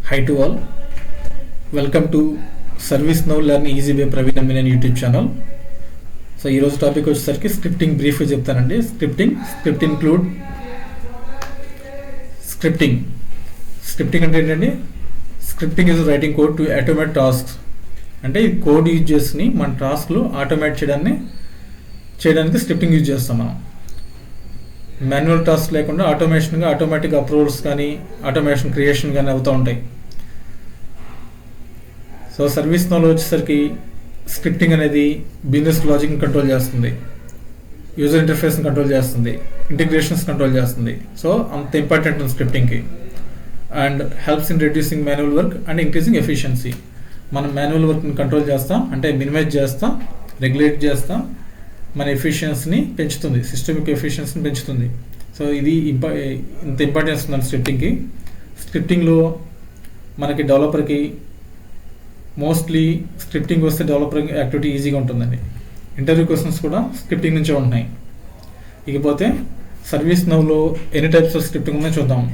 Hi to all. Welcome to Service Now Learn Easy Way Praveen Amminan YouTube channel. So ఈరోజు topic వచ్చేసరికి scripting బ్రీఫ్గా చెప్తానండి. Script include scripting అంటే ఏంటండి? Scripting is writing code to automate tasks. అంటే ఈ code use చేసి మన టాస్క్లు ఆటోమేట్ చేయడానికి స్క్రిప్టింగ్ యూజ్ చేస్తాం మనం. మాన్యువల్ టాస్క్ లేకుండా ఆటోమేటిక్ అప్రూవల్స్ కానీ ఆటోమేషన్ క్రియేషన్ కానీ అవుతూ ఉంటాయి. సో సర్వీస్ నోలో వచ్చేసరికి స్క్రిప్టింగ్ అనేది బిజినెస్ లాజిక్ని కంట్రోల్ చేస్తుంది, యూజర్ ఇంటర్ఫేస్ని కంట్రోల్ చేస్తుంది, ఇంటిగ్రేషన్స్ కంట్రోల్ చేస్తుంది. సో అంత ఇంపార్టెంట్ ఉంది స్క్రిప్టింగ్కి. And helps in reducing manual work and increasing efficiency. మనం మాన్యువల్ వర్క్ని కంట్రోల్ చేస్తాం, అంటే మినిమైజ్ చేస్తాం, రెగ్యులేట్ చేస్తాం, మన ఎఫిషియన్సీని పెంచుతుంది, సిస్టమిక్ ఎఫిషియన్సీని పెంచుతుంది. సో ఇది ఇంత ఇంపార్టెన్స్ ఉందండి స్క్రిప్టింగ్కి. స్క్రిప్టింగ్లో మనకి డెవలపర్కి మోస్ట్లీ స్క్రిప్టింగ్ వస్తే డెవలపర్ యాక్టివిటీ ఈజీగా ఉంటుందండి. ఇంటర్వ్యూ క్వశ్చన్స్ కూడా స్క్రిప్టింగ్ నుంచే ఉంటున్నాయి. ఇకపోతే సర్వీస్ నౌలో ఎన్ని టైప్స్ ఆఫ్ స్క్రిప్టింగ్ ఉన్నాయో చూద్దాం.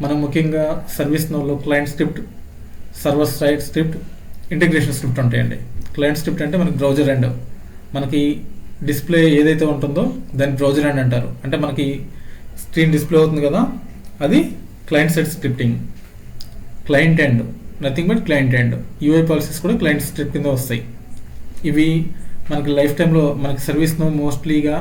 మనం ముఖ్యంగా సర్వీస్ నౌలో client script, server side script, integration script ఉంటాయండి. క్లయింట్ స్క్రిప్ట్ అంటే మనకి బ్రౌజర్ ఎండ్, మనకి డిస్ప్లే ఏదైతే ఉంటుందో దాన్ని బ్రౌజర్ ఎండ్ అంటారు. అంటే మనకి స్క్రీన్ డిస్ప్లే అవుతుంది కదా, అది client side scripting. Client end nothing but client end. UI policies కూడా క్లయింట్ స్క్రిప్ట్ కింద వస్తాయి. ఇవి మనకి లైఫ్ టైంలో మనకి సర్వీస్లో మోస్ట్లీగా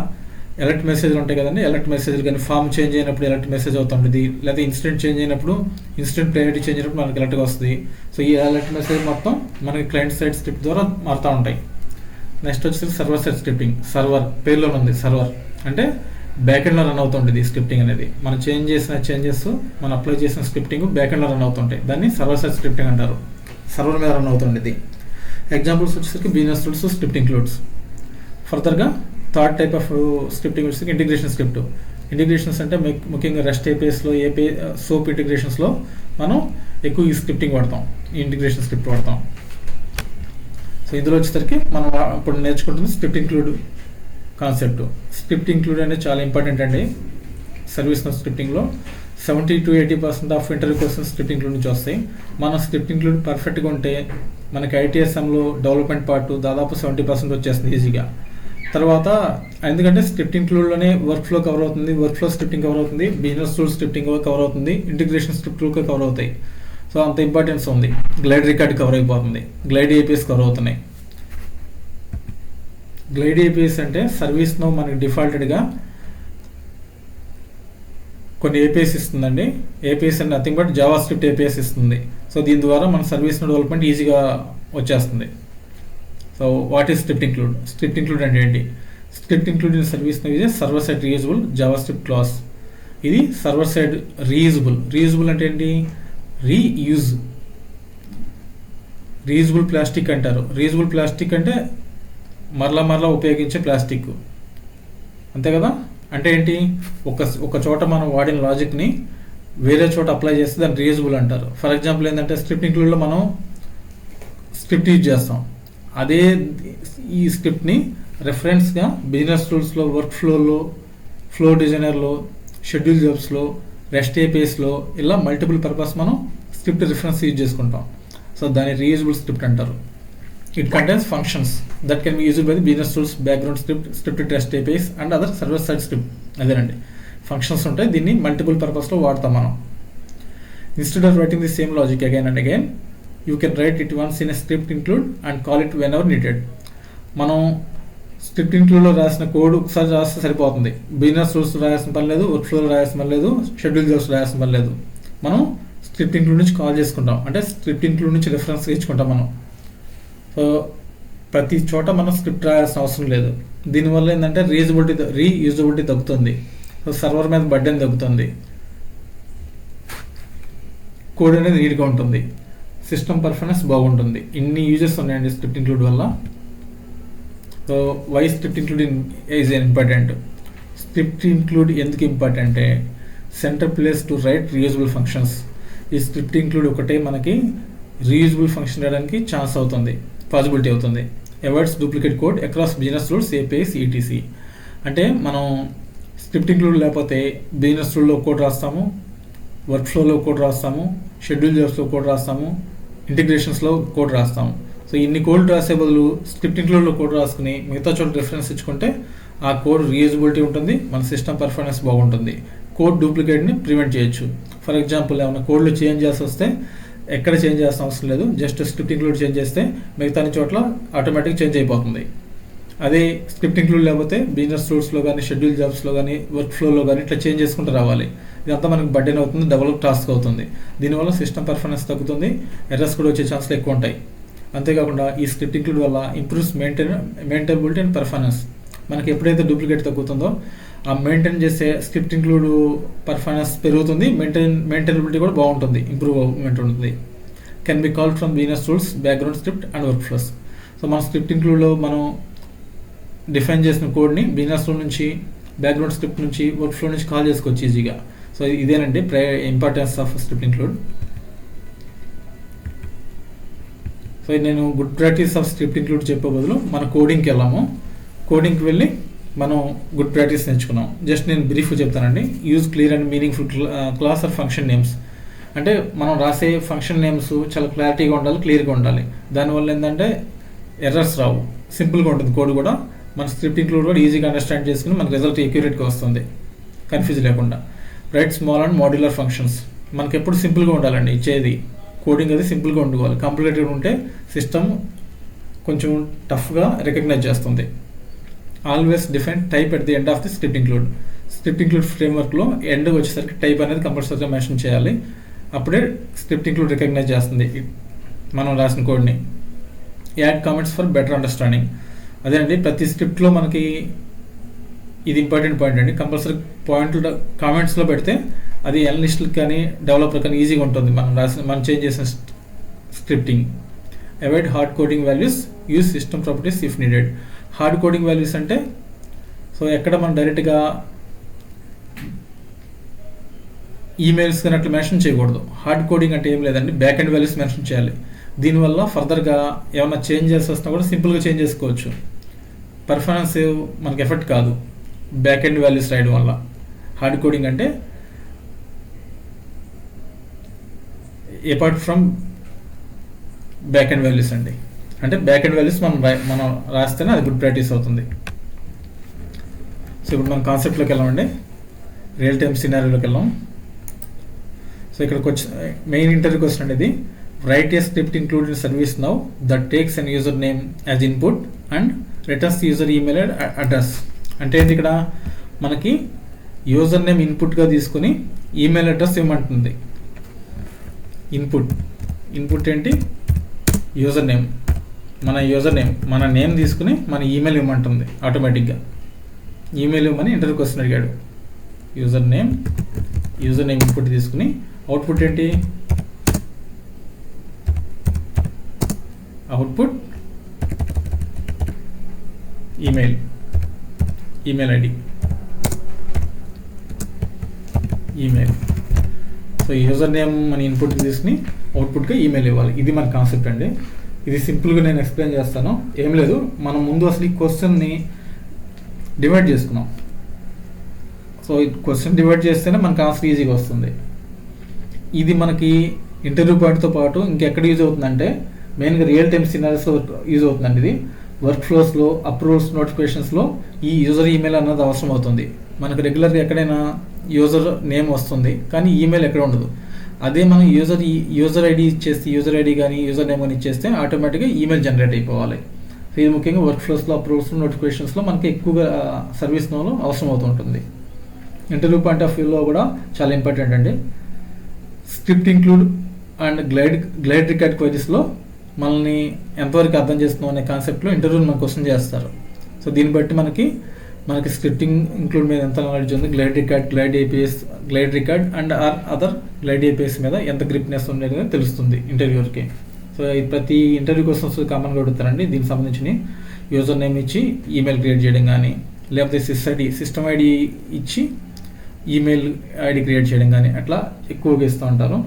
అలర్ట్ మెసేజ్లు ఉంటాయి కదండి. అలర్ట్ మెసేజ్లు కానీ ఫామ్ చేంజ్ అయినప్పుడు అలర్ట్ మెసేజ్ అవుతుంటుంది, లేదా ఇన్సిడెంట్ చేంజ్ అయినప్పుడు ఇన్సిడెంట్ ప్రయారిటీ చేంజ్ అయినప్పుడు మనకి అలర్ట్గా వస్తుంది. సో ఈ అలర్ట్ మెసేజ్ మొత్తం మనకి క్లయింట్ సైడ్ స్క్రిప్ట్ ద్వారా మారుతూ ఉంటాయి. నెక్స్ట్ వచ్చేసి సర్వర్ సైడ్ స్క్రిప్టింగ్. సర్వర్ పేరులో ఉంది, సర్వర్ అంటే బ్యాక్ ఎండ్లో రన్ అవుతుంటుంది స్క్రిప్టింగ్ అనేది. మనం చేంజెస్ మనం అప్లై చేసిన స్క్రిప్టింగ్ బ్యాక్ ఎండ్లో రన్ అవుతుంటాయి. దాన్ని సర్వర్ సైడ్ స్క్రిప్టింగ్ అంటారు. సర్వర్ మీద రన్ అవుతుండేది. ఎగ్జాంపుల్స్ వచ్చేసరికి బిజినెస్ రూల్స్, స్క్రిప్ట్ ఇంక్లూడ్స్. ఫర్దర్గా థర్డ్ టైప్ ఆఫ్ స్క్రిప్టింగ్ వచ్చేసరికి ఇంటిగ్రేషన్ స్క్రిప్ట్. ఇంటిగ్రేషన్స్ అంటే ముఖ్యంగా రెస్ట్ ఏపీఎస్లో, సోప్ ఇంటిగ్రేషన్స్లో మనం ఎక్కువ ఈ స్క్రిప్టింగ్ వాడతాం, ఈ ఇంటిగ్రేషన్ స్క్రిప్ట్ వాడతాం. సో ఇందులో వచ్చేసరికి మనం ఇప్పుడు నేర్చుకుంటుంది script include concept. Script include అనేది చాలా ఇంపార్టెంట్ అండి. సర్వీస్ నో స్క్రిప్టింగ్లో 70 to 80% of interview questions script include నుంచి వస్తాయి. మన స్క్రిప్ట్ ఇంక్లూడ్ పర్ఫెక్ట్గా ఉంటే మనకి ఐటీఎస్ఎంలో డెవలప్మెంట్ పార్ట్ దాదాపు 70% వచ్చేస్తుంది ఈజీగా. తర్వాత ఎందుకంటే స్క్రిప్ట్ ఇంక్లూడ్లోనే వర్క్ ఫ్లో కవర్ అవుతుంది, వర్క్ ఫ్లో స్క్రిప్టింగ్ కవర్ అవుతుంది, బిజినెస్ రూల్ స్క్రిప్టింగ్ కవర్ అవుతుంది, ఇంటిగ్రేషన్ స్క్రిప్ట్ రూల్ కవర్ అవుతాయి. సో అంత ఇంపార్టెన్స్ ఉంది. గ్లైడ్ రికార్డ్ కవర్ అయిపోతుంది, గ్లైడ్ ఏపీఎస్ కవర్ అవుతున్నాయి. గ్లైడ్ ఏపీఎస్ అంటే సర్వీస్ నో మనకి డిఫాల్టెడ్గా కొన్ని ఏపీఎస్ ఇస్తుందండి. ఏపీఎస్ అంటే nothing but Java script APS ఇస్తుంది. సో దీని ద్వారా మన సర్వీస్ నో డెవలప్మెంట్ ఈజీగా వచ్చేస్తుంది. So what is script include? Script include అంటే ఏంటి? Script include in ServiceNow is server side reusable JavaScript class. ఇది సర్వర్ సైడ్ రీయూజబుల్ అంటే ఏంటి? రీయూజబుల్ ప్లాస్టిక్ అంటారు. రీయూజబుల్ ప్లాస్టిక్ అంటే మరలా ఉపయోగించే ప్లాస్టిక్, అంతే కదా. అంటే ఏంటి? ఒక చోట మనం వాడిన లాజిక్ని వేరే చోట అప్లై చేస్తే దాన్ని రీయూజబుల్ అంటారు. ఫర్ ఎగ్జాంపుల్ ఏంటంటే స్క్రిప్ట్ ఇంక్లూడ్లో మనం స్క్రిప్ట్ యూజ్ చేస్తాం. అదే ఈ స్క్రిప్ట్ని రెఫరెన్స్గా బిజినెస్ రూల్స్లో, వర్క్ ఫ్లో డిజైనర్లో, షెడ్యూల్ జాబ్స్లో, రెస్ట్ ఏపీఎస్లో ఇలా మల్టిపుల్ పర్పస్ మనం స్క్రిప్ట్ రిఫరెన్స్ యూజ్ చేసుకుంటాం. సో దాన్ని రీయూజబుల్ స్క్రిప్ట్ అంటారు. It contains functions that can be used by the business tools, background script, scripted REST APIs and other server-side script. అదేనండి, functions ఉంటాయి. దీన్ని మల్టిపుల్ పర్పస్లో వాడతాం మనం. Instead of writing the same logic again and again, you can write it once in a script include and call it when ever needed. మనం script ఇంక్లూడ్లో రాసిన code ఒకసారి రాస్తే సరిపోతుంది. బిజినెస్ రూల్స్ రాయాల్సిన పని లేదు, వర్క్ ఫ్లో రాయాల్సిన పని లేదు, షెడ్యూల్ జాబ్స్ రాయాల్సిన పని లేదు. మనం స్క్రిప్ట్ ఇంక్లూడ్ నుంచి కాల్ చేసుకుంటాం, అంటే స్క్రిప్ట్ ఇంక్లూడ్ నుంచి రెఫరెన్స్ ఇచ్చుకుంటాం మనం. సో ప్రతి చోట మనం స్క్రిప్ట్ రాయాల్సిన అవసరం లేదు. దీనివల్ల ఏంటంటే రీయూజబిలిటీ తగ్గుతుంది. సో సర్వర్ మీద బర్డెన్ తగ్గుతుంది, కోడ్ అనేది నీట్గా ఉంటుంది, సిస్టమ్ పర్ఫార్మెన్స్ బాగుంటుంది. ఇన్ని యూజెస్ ఉన్నాయండి స్క్రిప్ట్ ఇంక్లూడ్ వల్ల. So why script include is important? Script include ఎందుకు ఇంపార్టెంట్ అంటే center place to write reusable functions. ఈ స్క్రిప్ట్ ఇంక్లూడ్ ఒకటే మనకి రీయూజబుల్ ఫంక్షన్ రాయడానికి ఛాన్స్ అవుతుంది, పాసిబిలిటీ అవుతుంది. Avoids duplicate code across business rules, APIs, etc. అంటే మనం స్క్రిప్ట్ ఇంక్లూడ్ లేకపోతే బిజినెస్ రూల్లో కోడ్ రాస్తాము, వర్క్ ఫ్లోలో కోడ్ రాస్తాము, షెడ్యూల్ జాబ్స్లో కోడ్ రాస్తాము, ఇంటిగ్రేషన్స్లో కోడ్ రాస్తాము. సో ఇన్ని కోడ్ రాసే బదులు స్క్రిప్ట్ ఇంక్లూడ్లో కోడ్ రాసుకుని మిగతా చోట రిఫరెన్స్ ఇచ్చుకుంటే ఆ కోడ్ రీయూజబిలిటీ ఉంటుంది, మన సిస్టమ్ పర్ఫార్మెన్స్ బాగుంటుంది, కోడ్ డూప్లికేట్ని ప్రివెంట్ చేయొచ్చు. ఫర్ ఎగ్జాంపుల్ ఏమైనా కోడ్లో చేంజ్ చేసి వస్తే ఎక్కడ చేంజ్ చేయాల్సిన అవసరం లేదు, జస్ట్ స్క్రిప్ట్ ఇంక్లూడ్ చేంజ్ చేస్తే మిగతా చోట్ల ఆటోమేటిక్ చేంజ్ అయిపోతుంది. అదే స్క్రిప్ట్ ఇంక్లూడ్ లేకపోతే బిజినెస్ రూల్స్లో కానీ, షెడ్యూల్ జాబ్స్లో కానీ, వర్క్ ఫ్లోలో కానీ ఇట్లా చేంజ్ చేసుకుంటూ రావాలి. ఇదంతా మనకు బర్డెన్ అవుతుంది, డెవలప్ టాస్క్ అవుతుంది. దీనివల్ల సిస్టమ్ పర్ఫార్మెన్స్ తగ్గుతుంది, ఎర్రర్స్ కూడా వచ్చే ఛాన్స్లు ఎక్కువ ఉంటాయి. అంతేకాకుండా ఈ స్క్రిప్ట్ ఇంక్లూడ్ వల్ల ఇంప్రూవ్స్ మెయింటైనబిలిటీ అండ్ పర్ఫార్మెన్స్. మనకి ఎప్పుడైతే డూప్లికేట్ తగ్గుతుందో ఆ మెయింటైన్ చేసే స్క్రిప్ట్ ఇంక్లూడ్ పర్ఫార్మెన్స్ పెరుగుతుంది, మెయింటైనబిలిటీ కూడా బాగుంటుంది, ఇంప్రూవ్మెంట్ ఉంటుంది. Can be called from business rules, background script and work flows. So మన స్క్రిప్ట్ ఇంక్లూడ్లో మనం డిఫైన్ చేసిన కోడ్ని బిజినెస్ రూల్ నుంచి, బ్యాక్గ్రౌండ్ స్క్రిప్ట్ నుంచి, వర్క్ ఫ్లో నుంచి కాల్ చేసుకోవచ్చు ఈజీగా. సో ఇదేనండి importance of script include. So నేను good practice of script include చెప్పే బదులు మన కోడింగ్కి వెళ్ళాము. కోడింగ్కి వెళ్ళి మనం గుడ్ ప్రాక్టీస్ నేర్చుకున్నాం. జస్ట్ నేను బ్రీఫ్ చెప్తానండి. Use clear and meaningful class or function names. అంటే మనం రాసే ఫంక్షన్ నేమ్స్ చాలా క్లారిటీగా ఉండాలి, క్లియర్గా ఉండాలి. దానివల్ల ఏంటంటే ఎర్రర్స్ రావు, సింపుల్గా ఉంటుంది కోడ్ కూడా. మన స్క్రిప్ట్ ఇంక్లూడ్ కూడా ఈజీగా అండర్స్టాండ్ చేసుకుని మనకు రిజల్ట్ ఎక్యురేట్గా వస్తుంది, కన్ఫ్యూజ్ లేకుండా. Right small and modular functions. మనకి ఎప్పుడు సింపుల్గా ఉండాలండి ఇచ్చేది, కోడింగ్ అది సింపుల్గా ఉండుకోవాలి. కాంప్లికేటెడ్ ఉంటే సిస్టమ్ కొంచెం టఫ్గా రికగ్నైజ్ చేస్తుంది. Always define type at the end of the script include. Script include ఫ్రేమ్వర్క్లో ఎండ్ వచ్చేసరికి టైప్ అనేది కంపల్సరీగా మెన్షన్ చేయాలి, అప్పుడే స్క్రిప్ట్ ఇంక్లూడ్ రికగ్నైజ్ చేస్తుంది మనం రాసిన కోడ్ని. Add comments for better understanding. అదేనండి, ప్రతి స్క్రిప్ట్లో మనకి ఇది ఇంపార్టెంట్ పాయింట్ అండి. కంపల్సరీ పాయింట్లు కామెంట్స్లో పెడితే అది అనలిస్ట్కి కానీ డెవలపర్ కానీ ఈజీగా ఉంటుంది మనం చేంజ్ చేసిన scripting. Avoid hard coding values, use system properties if needed. Hard coding values అంటే సో ఎక్కడ మనం డైరెక్ట్గా ఈమెయిల్స్ కానీ అట్లా మెన్షన్ చేయకూడదు. హార్డ్ కోడింగ్ అంటే ఏం లేదండి, బ్యాక్ ఎండ్ వాల్యూస్ మెన్షన్ చేయాలి. దీనివల్ల ఫర్దర్గా ఏమైనా చేంజ్ చేసి వస్తున్నా కూడా సింపుల్గా చేంజ్ చేసుకోవచ్చు. పర్ఫార్మెన్స్ మనకి ఎఫెక్ట్ కాదు బ్యాక్ ఎండ్ వాల్యూస్ రాయడం వల్ల. హార్డ్ కోడింగ్ అంటే apart from back end values అండి. అంటే బ్యాక్ ఎండ్ వాల్యూస్ మనం రాస్తేనే అది గుడ్ ప్రాక్టీస్ అవుతుంది. సో ఇప్పుడు మనం కాన్సెప్ట్లోకి వెళ్ళామండి, రియల్ టైమ్ సినారియోలోకి వెళ్ళాం. సో ఇక్కడికి వచ్చి మెయిన్ ఇంటర్వ్యూ క్వశ్చన్ అనేది, right a script include in service now that takes an user name as input and returns user email address. అంటే ఏంటి, ఇక్కడ మనకి యూజర్ నేమ్ ఇన్పుట్గా తీసుకుని ఈమెయిల్ అడ్రస్ ఇవ్వమంటుంది. ఇన్పుట్ ఏంటి, యూజర్ నేమ్. మన నేమ్ తీసుకుని మన ఈమెయిల్ ఇవ్వమంటుంది ఆటోమేటిక్గా. ఈమెయిల్ ఇవ్వమని ఇంటర్వ్యూ క్వశ్చన్ అడిగాడు. యూజర్ నేమ్ ఇన్పుట్ తీసుకుని అవుట్పుట్ ఏంటి, output email ID, email. So user name మన ఇన్పుట్ తీసుకుని అవుట్పుట్గా ఈమెయిల్ ఇవ్వాలి. ఇది మన కాన్సెప్ట్ అండి. ఇది సింపుల్గా నేను ఎక్స్ప్లెయిన్ చేస్తాను. ఏం లేదు, మనం ముందు అసలు ఈ క్వశ్చన్ని డివైడ్ చేసుకున్నాం. సో ఈ క్వశ్చన్ డివైడ్ చేస్తేనే మనకు ఆన్సర్ ఈజీగా వస్తుంది. ఇది మనకి ఇంటర్వ్యూ పాయింట్తో పాటు ఇంకెక్కడ యూజ్ అవుతుందంటే మెయిన్గా రియల్ టైమ్ సినారియోస్లో యూజ్ అవుతుందండి. ఇది వర్క్ ఫ్లోస్లో, అప్రూవల్స్, నోటిఫికేషన్స్లో ఈ యూజర్ ఈమెయిల్ అన్నది అవసరం అవుతుంది. మనకు రెగ్యులర్గా ఎక్కడైనా యూజర్ నేమ్ వస్తుంది కానీ ఈమెయిల్ ఎక్కడ ఉండదు. అదే మనం యూజర్ ఐడి ఇచ్చేస్తే, యూజర్ ఐడి కానీ యూజర్ నేమ్ కానీ ఇచ్చేస్తే ఆటోమేటిక్గా ఈమెయిల్ జనరేట్ అయిపోవాలి. సో ఇది ముఖ్యంగా వర్క్ ఫ్లోస్లో, అప్రూవల్స్లో, నోటిఫికేషన్స్లో మనకి ఎక్కువగా సర్వీస్ నోలో అవసరం అవుతుంటుంది. ఇంటర్వ్యూ పాయింట్ ఆఫ్ వ్యూలో కూడా చాలా ఇంపార్టెంట్ అండి. Script include and glide record క్వైరీస్లో మనల్ని ఎంతవరకు అర్థం చేస్తున్నాం అనే కాన్సెప్ట్లో ఇంటర్వ్యూని మనకు క్వశ్చన్ చేస్తారు. సో దీన్ని బట్టి మనకి స్క్రిప్టింగ్ ఇంక్లూడ్ మీద ఎంత నాలెడ్జ్ ఉంది, glide record and other glide APS మీద ఎంత గ్రిప్నెస్ ఉండేది తెలుస్తుంది ఇంటర్వ్యూకి. సో ఇది ప్రతి ఇంటర్వ్యూ క్వశ్చన్స్ కామన్గా అడుగుతారండి. దీనికి సంబంధించి యూజర్ నేమ్ ఇచ్చి ఈమెయిల్ క్రియేట్ చేయడం కానీ, లేకపోతే సిస్టమ్ ఐడి ఇచ్చి ఈమెయిల్ ఐడి క్రియేట్ చేయడం కానీ అట్లా ఎక్కువగా ఇస్తూ ఉంటారు.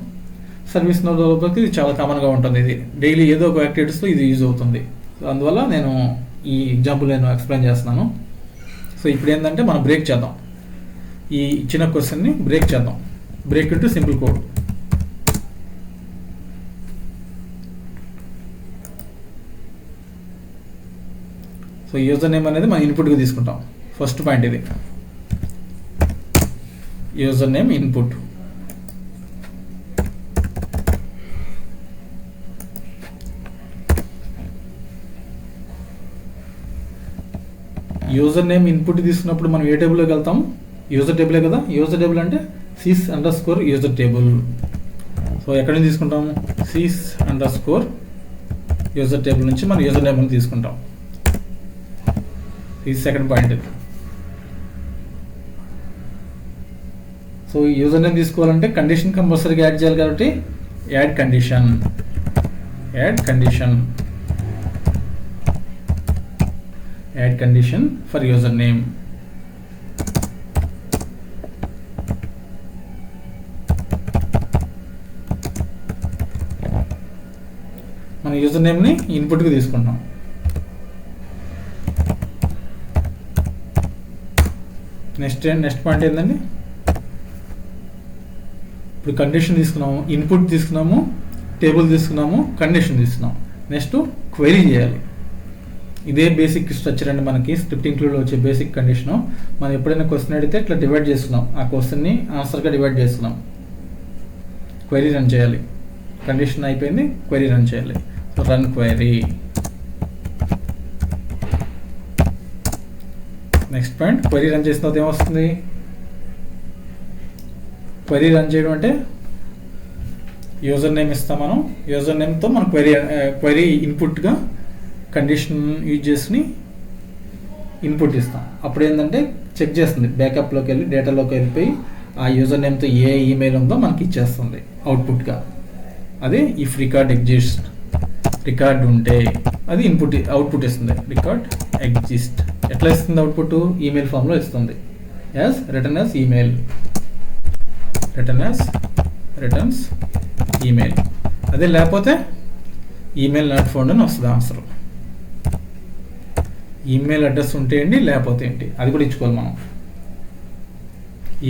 సర్వీస్ నో డెవలపర్కి ఇది చాలా కామన్గా ఉంటుంది. ఇది డైలీ ఏదో ఒక యాక్టివిటీస్లో ఇది యూజ్ అవుతుంది. సో అందువల్ల నేను ఈ ఎగ్జాంపుల్ ఎక్స్ప్లెయిన్ చేస్తున్నాను. సో ఇప్పుడు ఏంటంటే మనం బ్రేక్ చేద్దాం, ఈ ఇచ్చిన క్వశ్చన్ని బ్రేక్ చేద్దాం. Break into simple code. So user name అనేది మనం ఇన్పుట్గా తీసుకుంటాం. ఫస్ట్ పాయింట్ ఇది, user name input. User name input తీసుకున్నప్పుడు మనం ఏ టేబుల్లోకి వెళ్తాం? యూజర్ టేబులే కదా. యూజర్ టేబుల్ అంటే sys_యూజర్ టేబుల్. సో ఎక్కడి నుంచి తీసుకుంటాం? sys_యూజర్ టేబుల్ నుంచి మనం యూజర్ నేమ్ తీసుకుంటాం. ఇది second point. So user name తీసుకోవాలంటే కండిషన్ కంపల్సరీగా యాడ్ చేయాలి కాబట్టి add condition for user name. మన యూజర్ నేమ్ని ఇన్పుట్గా తీసుకుంటాం. నెక్స్ట్ పాయింట్ ఏంటండి? ఇప్పుడు కండిషన్ తీసుకున్నాము, ఇన్పుట్ తీసుకున్నాము, టేబుల్ తీసుకున్నాము, కండిషన్ తీసుకున్నాము. నెక్స్ట్ క్వెరీ చేయాలి. ఇదే బేసిక్ స్ట్రక్చర్ అండి మనకి స్క్రిప్ట్ ఇంక్లూడ్ వచ్చే బేసిక్ కండిషన్. మనం ఎప్పుడైనా క్వశ్చన్ అడిగితే ఇట్లా డివైడ్ చేస్తున్నాం, ఆ క్వశ్చన్ని ఆన్సర్గా డివైడ్ చేస్తున్నాం. క్వెరీ రన్ చేయాలి. కండిషన్ అయిపోయింది, క్వెరీ రన్ చేయాలి. So run query. Next point, query run చేసిన తర్వాత ఏమొస్తుంది? క్వెరీ రన్ చేయడం అంటే యూజర్ నేమ్ ఇస్తాం. మనం యూజర్ నేమ్తో మనం క్వెరీ ఇన్పుట్గా కండిషన్ యూజ్ చేసుకుని ఇన్పుట్ ఇస్తాం. అప్పుడు ఏంటంటే చెక్ చేస్తుంది, బ్యాకప్లోకి వెళ్ళి డేటాలోకి వెళ్ళిపోయి ఆ యూజర్ నేమ్తో ఏ ఈమెయిల్ ఉందో మనకి ఇచ్చేస్తుంది అవుట్పుట్గా. అదే ఇఫ్ రికార్డ్ ఎగ్జిస్ట్, రికార్డ్ ఉంటే అది అవుట్పుట్ ఇస్తుంది. రికార్డ్ ఎగ్జిస్ట్ ఎట్లా ఇస్తుంది? అవుట్పుట్ ఈమెయిల్ ఫామ్లో ఇస్తుంది. Has written as email, returns email. అదే లేకపోతే ఈమెయిల్ నాట్ ఫౌండ్ అని వస్తుంది ఆన్సర్. ఈమెయిల్ అడ్రస్ ఉంటే ఏంటి, లేకపోతే ఏంటి అది కూడా ఇచ్చుకోవాలి మనం.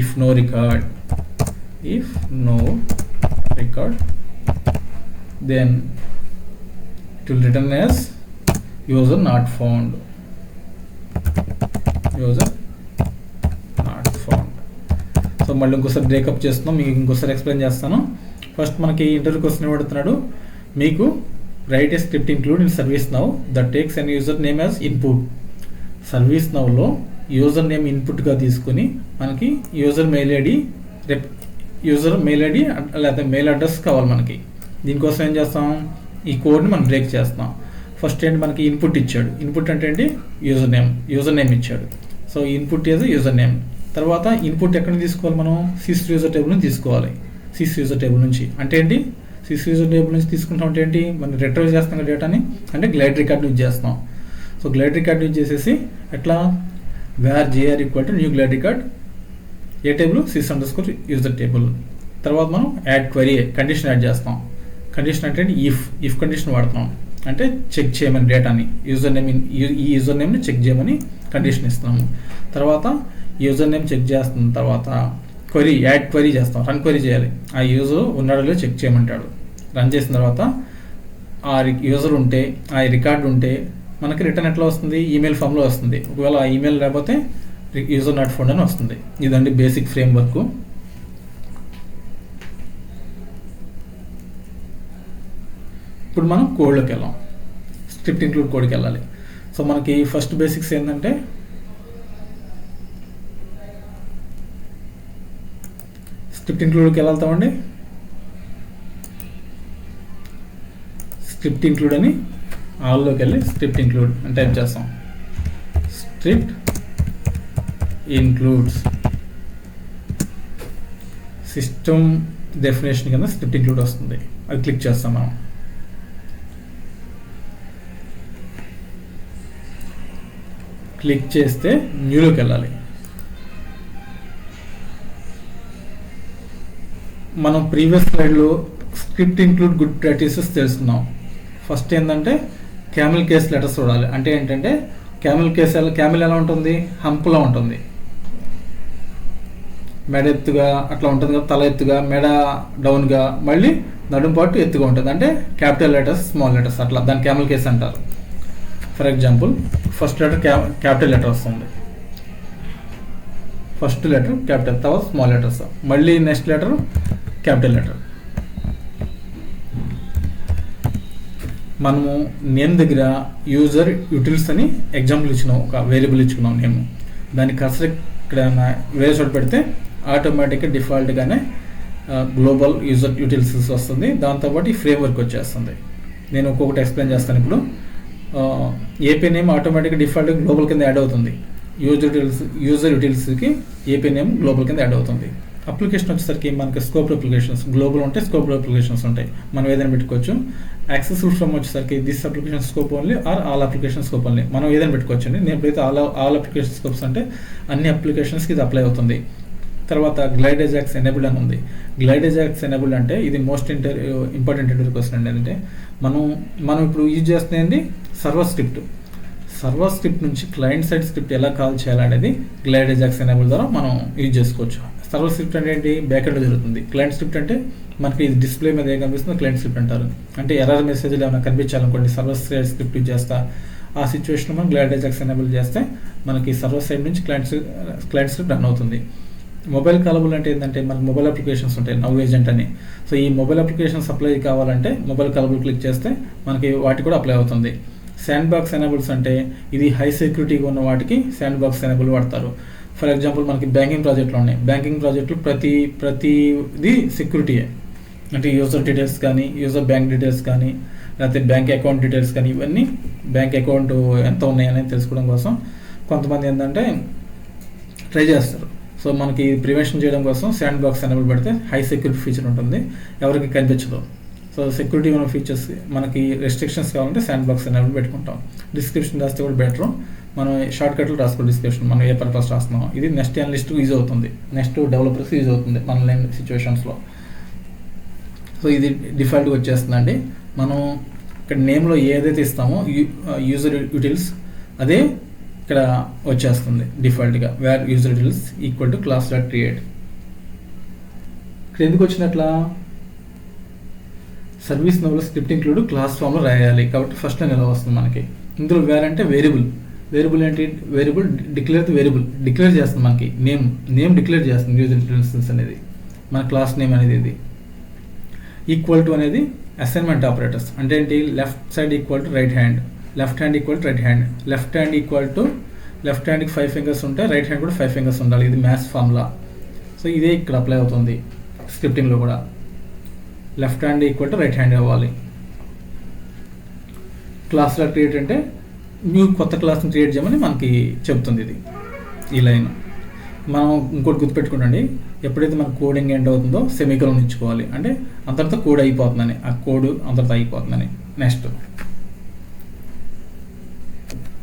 If no record then it will return as user not found. So మళ్ళీ ఇంకోసారి బ్రేకప్ చేస్తున్నాం, మీకు ఇంకోసారి ఎక్స్ప్లెయిన్ చేస్తాను. ఫస్ట్ మనకి ఇంటర్వ్యూ క్వశ్చన్ ఇవ్వడుతున్నాడు, మీకు write a script include in service now that takes an user name as input. Service నౌలో యూజర్ నేమ్ ఇన్పుట్గా తీసుకుని మనకి యూజర్ మెయిల్ ఐడి లేకపోతే మెయిల్ అడ్రస్ కావాలి మనకి. దీనికోసం ఏం చేస్తాం? ఈ కోడ్ని మనం బ్రేక్ చేస్తాం. ఫస్ట్ ఏంటి, మనకి ఇన్పుట్ ఇచ్చాడు. ఇన్పుట్ అంటే ఏంటి? యూజర్ నేమ్ ఇచ్చాడు. So input is user name. తర్వాత ఇన్పుట్ ఎక్కడ తీసుకోవాలి? మనం sys_యూజర్ టేబుల్ నుంచి తీసుకోవాలి. sys_యూజర్ టేబుల్ నుంచి అంటే ఏంటి? sys_యూజర్ టేబుల్ నుంచి తీసుకుంటాం అంటే ఏంటి? మనం రిట్రైవ్ చేస్తాం కదా డేటాని, అంటే గ్లైడ్ రికార్డ్ యూజ్ చేస్తాం. సో గ్లైడ్ రికార్డ్ యూజ్ చేసేసి ఎట్లా where jr equal to new glide record a table? sys_యూజర్ టేబుల్. తర్వాత మనం యాడ్ క్వెరీ కండిషన్ యాడ్ చేస్తాం. కండిషన్ అంటే ఇఫ్ కండిషన్ వాడుతున్నాం, అంటే చెక్ చేయమని డేటాని ఈ యూజర్ నేమ్ని చెక్ చేయమని కండిషన్ ఇస్తున్నాము. తర్వాత యూజర్ నేమ్ చెక్ చేస్తున్న తర్వాత యాడ్ క్వెరీ చేస్తాం, రన్ క్వెరీ చేయాలి. ఆ యూజర్ ఉన్నాడో లేదో చెక్ చేయమంటాడు. రన్ చేసిన తర్వాత ఆ యూజర్ ఉంటే, ఆ రికార్డు ఉంటే మనకి రిటర్న్ ఎట్లా వస్తుంది? ఈమెయిల్ ఫామ్లో వస్తుంది. ఒకవేళ ఆ ఈమెయిల్ లేకపోతే యూజర్ నాట్ ఫౌండ్ అని వస్తుంది. ఇదండి బేసిక్ ఫ్రేమ్ వర్క్. ఇప్పుడు మనం కోడ్లోకి వెళ్ళాం, స్క్రిప్ట్ ఇంక్లూడ్ కోడ్కి వెళ్ళాలి. సో మనకి ఫస్ట్ బేసిక్స్ ఏంటంటే స్క్రిప్ట్ ఇంక్లూడ్కి వెళ్తామండి. స్క్రిప్ట్ ఇంక్లూడ్ అని ఆల్లోకి వెళ్ళి స్క్రిప్ట్ ఇంక్లూడ్ అని టైప్ చేస్తాం. స్క్రిప్ట్ ఇంక్లూడ్స్ సిస్టమ్ డెఫినేషన్ కింద స్క్రిప్ట్ ఇంక్లూడ్ వస్తుంది. అది క్లిక్ చేస్తాం మనం. క్లిక్ చేస్తే న్యూలోకి వెళ్ళాలి. మనం ప్రీవియస్ స్లైడ్లో స్క్రిప్ట్ ఇంక్లూడ్ గుడ్ ప్రాక్టీసెస్ తెలుసుకున్నాం. ఫస్ట్ ఏంటంటే క్యామెల్ కేస్ లెటర్స్ చూడాలి. అంటే ఏంటంటే క్యామెల్ ఎలా ఉంటుంది? హంపులా ఉంటుంది, మెడ ఎత్తుగా అట్లా ఉంటుంది కదా, తల ఎత్తుగా, మెడ డౌన్గా, మళ్ళీ నడుం పాటు ఎత్తుగా ఉంటుంది. అంటే క్యాపిటల్ లెటర్స్, స్మాల్ లెటర్స్ అట్లా, దాని క్యామెల్ కేస్ అంటారు. For example first letter capital letter వస్తుంది, ఫస్ట్ లెటర్ క్యాపిటల్, తర్వాత స్మాల్ లెటర్స్, మళ్ళీ నెక్స్ట్ లెటర్ క్యాపిటల్ లెటర్. మనము నేమ్ దగ్గర యూజర్ యూటిల్స్ అని ఎగ్జాంపుల్ ఇచ్చినాం, ఒక వేరియబుల్ ఇచ్చుకున్నాం నేమ్. దాన్ని కర్సర్ ఇక్కడ వేరే చోట పెడితే ఆటోమేటిక్గా డిఫాల్ట్గానే గ్లోబల్ యూజర్ యూటిల్స్ వస్తుంది. దాంతోపాటు ఈ ఫ్రేమ్వర్క్ వచ్చేస్తుంది. నేను ఒక్కొక్కటి ఎక్స్ప్లెయిన్ చేస్తాను ఇప్పుడు. ఏపీ నేమ్ ఆటోమేటిక్గా డిఫాల్ట్గా గ్లోబల్ కింద యాడ్ అవుతుంది. యూజర్ యూటిల్స్కి ఏపీ నేమ్ గ్లోబల్ కింద యాడ్ అవుతుంది. అప్లికేషన్ వచ్చేసరికి మనకి స్కోప్ అప్లికేషన్స్ గ్లోబల్ ఉంటాయి, స్కోప్ అప్లికేషన్స్ ఉంటాయి, మనం ఏదైనా పెట్టుకోవచ్చు. యాక్సెసిబుల్ ఫ్రమ్ వచ్చేసరికి this application scope only or all application scope only, మనం ఏదైనా పెట్టుకోవచ్చు అండి. నేను ఎప్పుడైతే ఆల్ అప్లికేషన్ స్కోప్స్ అంటే అన్ని అప్లికేషన్స్కి ఇది అప్లై అవుతుంది. తర్వాత గ్లైడ్ ఎజాక్స్ ఎనేబుల్డ్ అని ఉంది. గ్లైడ్ ఎజాక్స్ ఎనేబుల్డ్ అంటే ఇది మోస్ట్ ఇంపార్టెంట్ ఇంటర్వ్యూ క్వశ్చన్ అండి. అంటే మనం ఇప్పుడు యూజ్ చేస్తుంది సర్వర్ స్క్రిప్ట్. సర్వర్ స్క్రిప్ట్ నుంచి క్లయింట్ సైడ్ స్క్రిప్ట్ ఎలా కాల్ చేయాలనేది గ్లైడ్ ఎజాక్స్ ఎనేబుల్ ద్వారా మనం యూజ్ చేసుకోవచ్చు. సర్వర్ స్క్రిప్ట్ అంటే ఏంటి, బ్యాకెండ్లో జరుగుతుంది. క్లయింట్ స్క్రిప్ట్ అంటే మనకి డిస్ప్లే మీద ఏం కనిపిస్తుందో క్లయింట్ స్క్రిప్ట్ అంటారు. అంటే ఎర్రర్ మెసేజ్లు ఏమైనా కనిపించాలనుకోండి, సర్వర్ సైడ్ స్క్రిప్ట్ యూజ్ చేస్తా, ఆ సిచ్యువేషన్ మనం గ్లైడ్ ఎజాక్స్ ఎనేబుల్ చేస్తే మనకి సర్వర్ సైడ్ నుంచి క్లయింట్ స్క్రిప్ట్ రన్ అవుతుంది. మొబైల్ కాలబుల్ అంటే ఏంటంటే మనకి మొబైల్ అప్లికేషన్స్ ఉంటాయి, నవ్ ఏజెంట్ అని. సో ఈ మొబైల్ అప్లికేషన్స్ అప్లై కావాలంటే మొబైల్ కాలబుల్ క్లిక్ చేస్తే మనకి వాటి కూడా అప్లై అవుతుంది. శాండ్ బాక్స్ ఎనేబుల్స్ అంటే ఇది హై సెక్యూరిటీగా ఉన్న వాటికి శాండ్ బాక్స్ ఎనేబుల్ వాడతారు. ఫర్ ఎగ్జాంపుల్ మనకి బ్యాంకింగ్ ప్రాజెక్టులు ఉన్నాయి. బ్యాంకింగ్ ప్రాజెక్టులు ప్రతిది సెక్యూరిటీయే. అంటే యూజర్ డీటెయిల్స్ కానీ, యూజర్ బ్యాంక్ డీటెయిల్స్ కానీ, లేకపోతే బ్యాంక్ అకౌంట్ డీటెయిల్స్ కానీ, ఇవన్నీ బ్యాంక్ అకౌంట్ ఎంత ఉన్నాయనేది తెలుసుకోవడం కోసం కొంతమంది ఏంటంటే ట్రై చేస్తారు. సో మనకి ప్రివెన్షన్ చేయడం కోసం శాండ్ బాక్స్ ఎనేబుల్ పెడితే హై సెక్యూరిటీ ఫీచర్ ఉంటుంది, ఎవరికి కనిపించదు. సో సెక్యూరిటీ ఉన్న ఫీచర్స్ మనకి రెస్ట్రిక్షన్స్ కావాలంటే శాండ్ బాక్స్ ఎనేబుల్ పెట్టుకుంటాం. డిస్క్రిప్షన్ రాస్తే కూడా బెటర్. మనం షార్ట్ కట్లు రాసుకోవాలి డిస్క్రిప్షన్, మనం ఏ పర్పస్ రాస్తున్నాం. ఇది నెక్స్ట్ అనలిస్ట్ యూజ్ అవుతుంది, నెక్స్ట్ డెవలపర్స్ యూజ్ అవుతుంది మన లైన్ సిచ్యువేషన్స్లో. సో ఇది డిఫాల్ట్గా వచ్చేస్తుందండి. మనం ఇక్కడ నేమ్లో ఏదైతే ఇస్తామో యూజర్ యూటిల్స్ అదే ఇక్కడ వచ్చేస్తుంది డిఫాల్ట్గా. Where user utils equal to class dot create. ఇక్కడ ఎందుకు వచ్చినట్లా, సర్వీస్ నోలో స్క్రిప్ట్ ఇంక్లూడ్ క్లాస్ ఫామ్లో రాయాలి కాబట్టి ఫస్ట్ లైన్ ఎలా వస్తుంది మనకి. ఇందులో వేర్ అంటే వేరియబుల్. వేరియబుల్ ఏంటి, వేరియబుల్ డిక్లేర్ వేరియబుల్ డిక్లేర్ చేస్తుంది మనకి. నేమ్ డిక్లేర్ చేస్తుంది యూజర్ యూటిల్స్ అనేది, మన క్లాస్ నేమ్ అనేది. ఇది ఈక్వల్ టు అనేది అసైన్మెంట్ ఆపరేటర్స్ అంటే ఏంటి, left side equal to right hand, left hand equal to right hand, left hand equal to left హ్యాండ్కి 5 ఫింగర్స్ ఉంటే రైట్ హ్యాండ్ కూడా 5 ఫింగర్స్ ఉండాలి. ఇది మ్యాథ్స్ ఫార్ములా. సో ఇదే ఇక్కడ అప్లై అవుతుంది స్క్రిప్టింగ్లో కూడా. Left hand equal to right hand అవ్వాలి. క్లాస్లో క్రియేట్ అంటే న్యూ కొత్త క్లాస్ని క్రియేట్ చేయమని మనకి చెప్తుంది ఇది ఈ లైన్. మనం ఇంకోటి గుర్తుపెట్టుకోండి, ఎప్పుడైతే మన కోడింగ్ ఎండ్ అవుతుందో సెమికోలన్ ఇచ్చుకోవాలి. అంటే అంతటితో కోడ్ అయిపోతుందని, ఆ కోడ్ అంతటితో అయిపోతుందని. నెక్స్ట్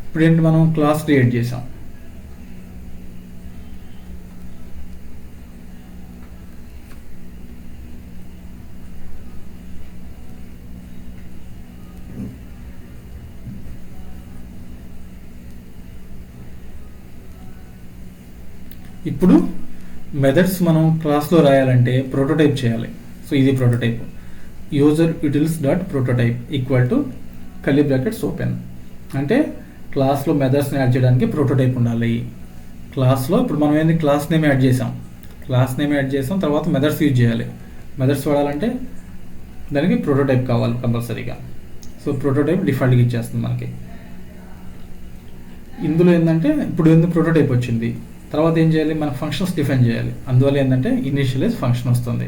ఇప్పుడు ఏంటి, మనం క్లాస్ క్రియేట్ చేసాం. ఇప్పుడు మెథడ్స్ మనం క్లాస్లో రాయాలంటే ప్రోటోటైప్ చేయాలి. సో ఇది prototype. User యూటిల్స్ dot prototype equal to curly brackets open. అంటే క్లాస్లో మెథడ్స్ని యాడ్ చేయడానికి ప్రోటోటైప్ ఉండాలి. క్లాస్లో ఇప్పుడు మనం ఏంటి, క్లాస్ నేమ్ యాడ్ చేసాం, తర్వాత మెథడ్స్ యూజ్ చేయాలి. మెథడ్స్ వాడాలంటే దానికి ప్రోటోటైప్ కావాలి కంపల్సరీగా. సో ప్రోటోటైప్ డిఫాల్ట్గా ఇచ్చేస్తుంది మనకి. ఇందులో ఏంటంటే ఇప్పుడు ఎందుకు ప్రోటోటైప్ వచ్చింది, తర్వాత ఏం చేయాలి, మన ఫంక్షన్స్ డిఫైన్ చేయాలి. అందువల్ల ఏంటంటే ఇనిషియలైజ్ ఫంక్షన్ వస్తుంది.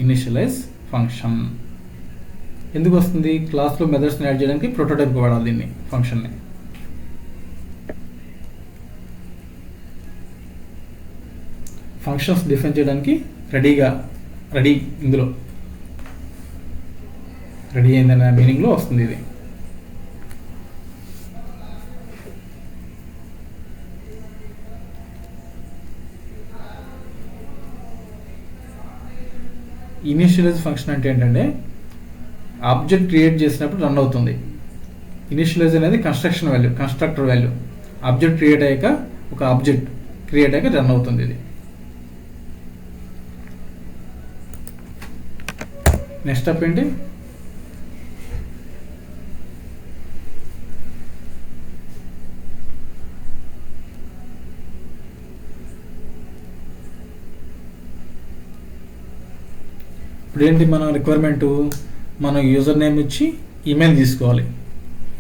ఇనిషియలైజ్ ఫంక్షన్ ఎందుకు వస్తుంది, క్లాస్లో మెథడ్స్ని యాడ్ చేయడానికి ప్రోటోటైప్ వాడాలి దీన్ని, ఫంక్షన్ని. ఫంక్షన్స్ డిఫైన్ చేయడానికి రెడీ ఇందులో రెడీ అయిందనే మీనింగ్లో వస్తుంది ఇది. ఇనిషియలైజ్ ఫంక్షన్ అంటే ఏంటంటే ఆబ్జెక్ట్ క్రియేట్ చేసినప్పుడు రన్ అవుతుంది. ఇనిషియలైజ్ అనేది కన్స్ట్రక్టర్ వాల్యూ. ఆబ్జెక్ట్ క్రియేట్ అయ్యాక ఒక ఆబ్జెక్ట్ క్రియేట్ అయ్యాక రన్ అవుతుంది ఇది. నెక్స్ట్ స్టెప్ ఏంటి, ఇప్పుడు ఏంటి మన రిక్వైర్మెంటు, మనం యూజర్ నేమ్ ఇచ్చి ఈమెయిల్ తీసుకోవాలి.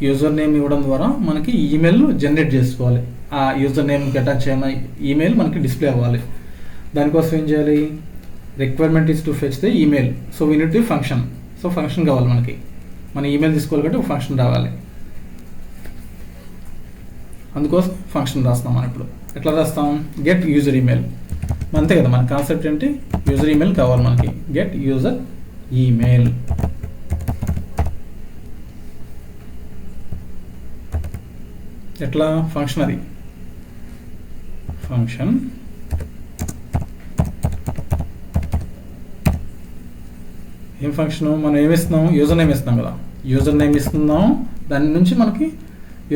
యూజర్ నేమ్ ఇవ్వడం ద్వారా మనకి ఈమెయిల్ జనరేట్ చేసుకోవాలి. ఆ యూజర్ నేమ్కి అటాచ్ అయిన ఈమెయిల్ మనకి డిస్ప్లే అవ్వాలి. దానికోసం ఏం చేయాలి, requirement is to fetch the email. So we need to function. So function కావాలి మనకి, మన ఈమెయిల్ తీసుకోవాలి కాబట్టి ఒక ఫంక్షన్ రావాలి. అందుకోసం ఫంక్షన్ రాస్తాం మనం. ఇప్పుడు ఎట్లా రాస్తాం, గెట్ యూజర్ ఈమెయిల్. అంతే కదా మన కాన్సెప్ట్ ఏంటి, యూజర్ ఈమెయిల్ కావాలి మనకి. Get user email. ఎట్లా, ఫంక్షన్, అది ఫంక్షన్ ఏం ఫంక్షన్, మనం ఏమిస్తున్నాం, యూజర్ నేమ్ ఇస్తున్నాం కదా, యూజర్ నేమ్ ఇస్తున్నాం, దాని నుంచి మనకి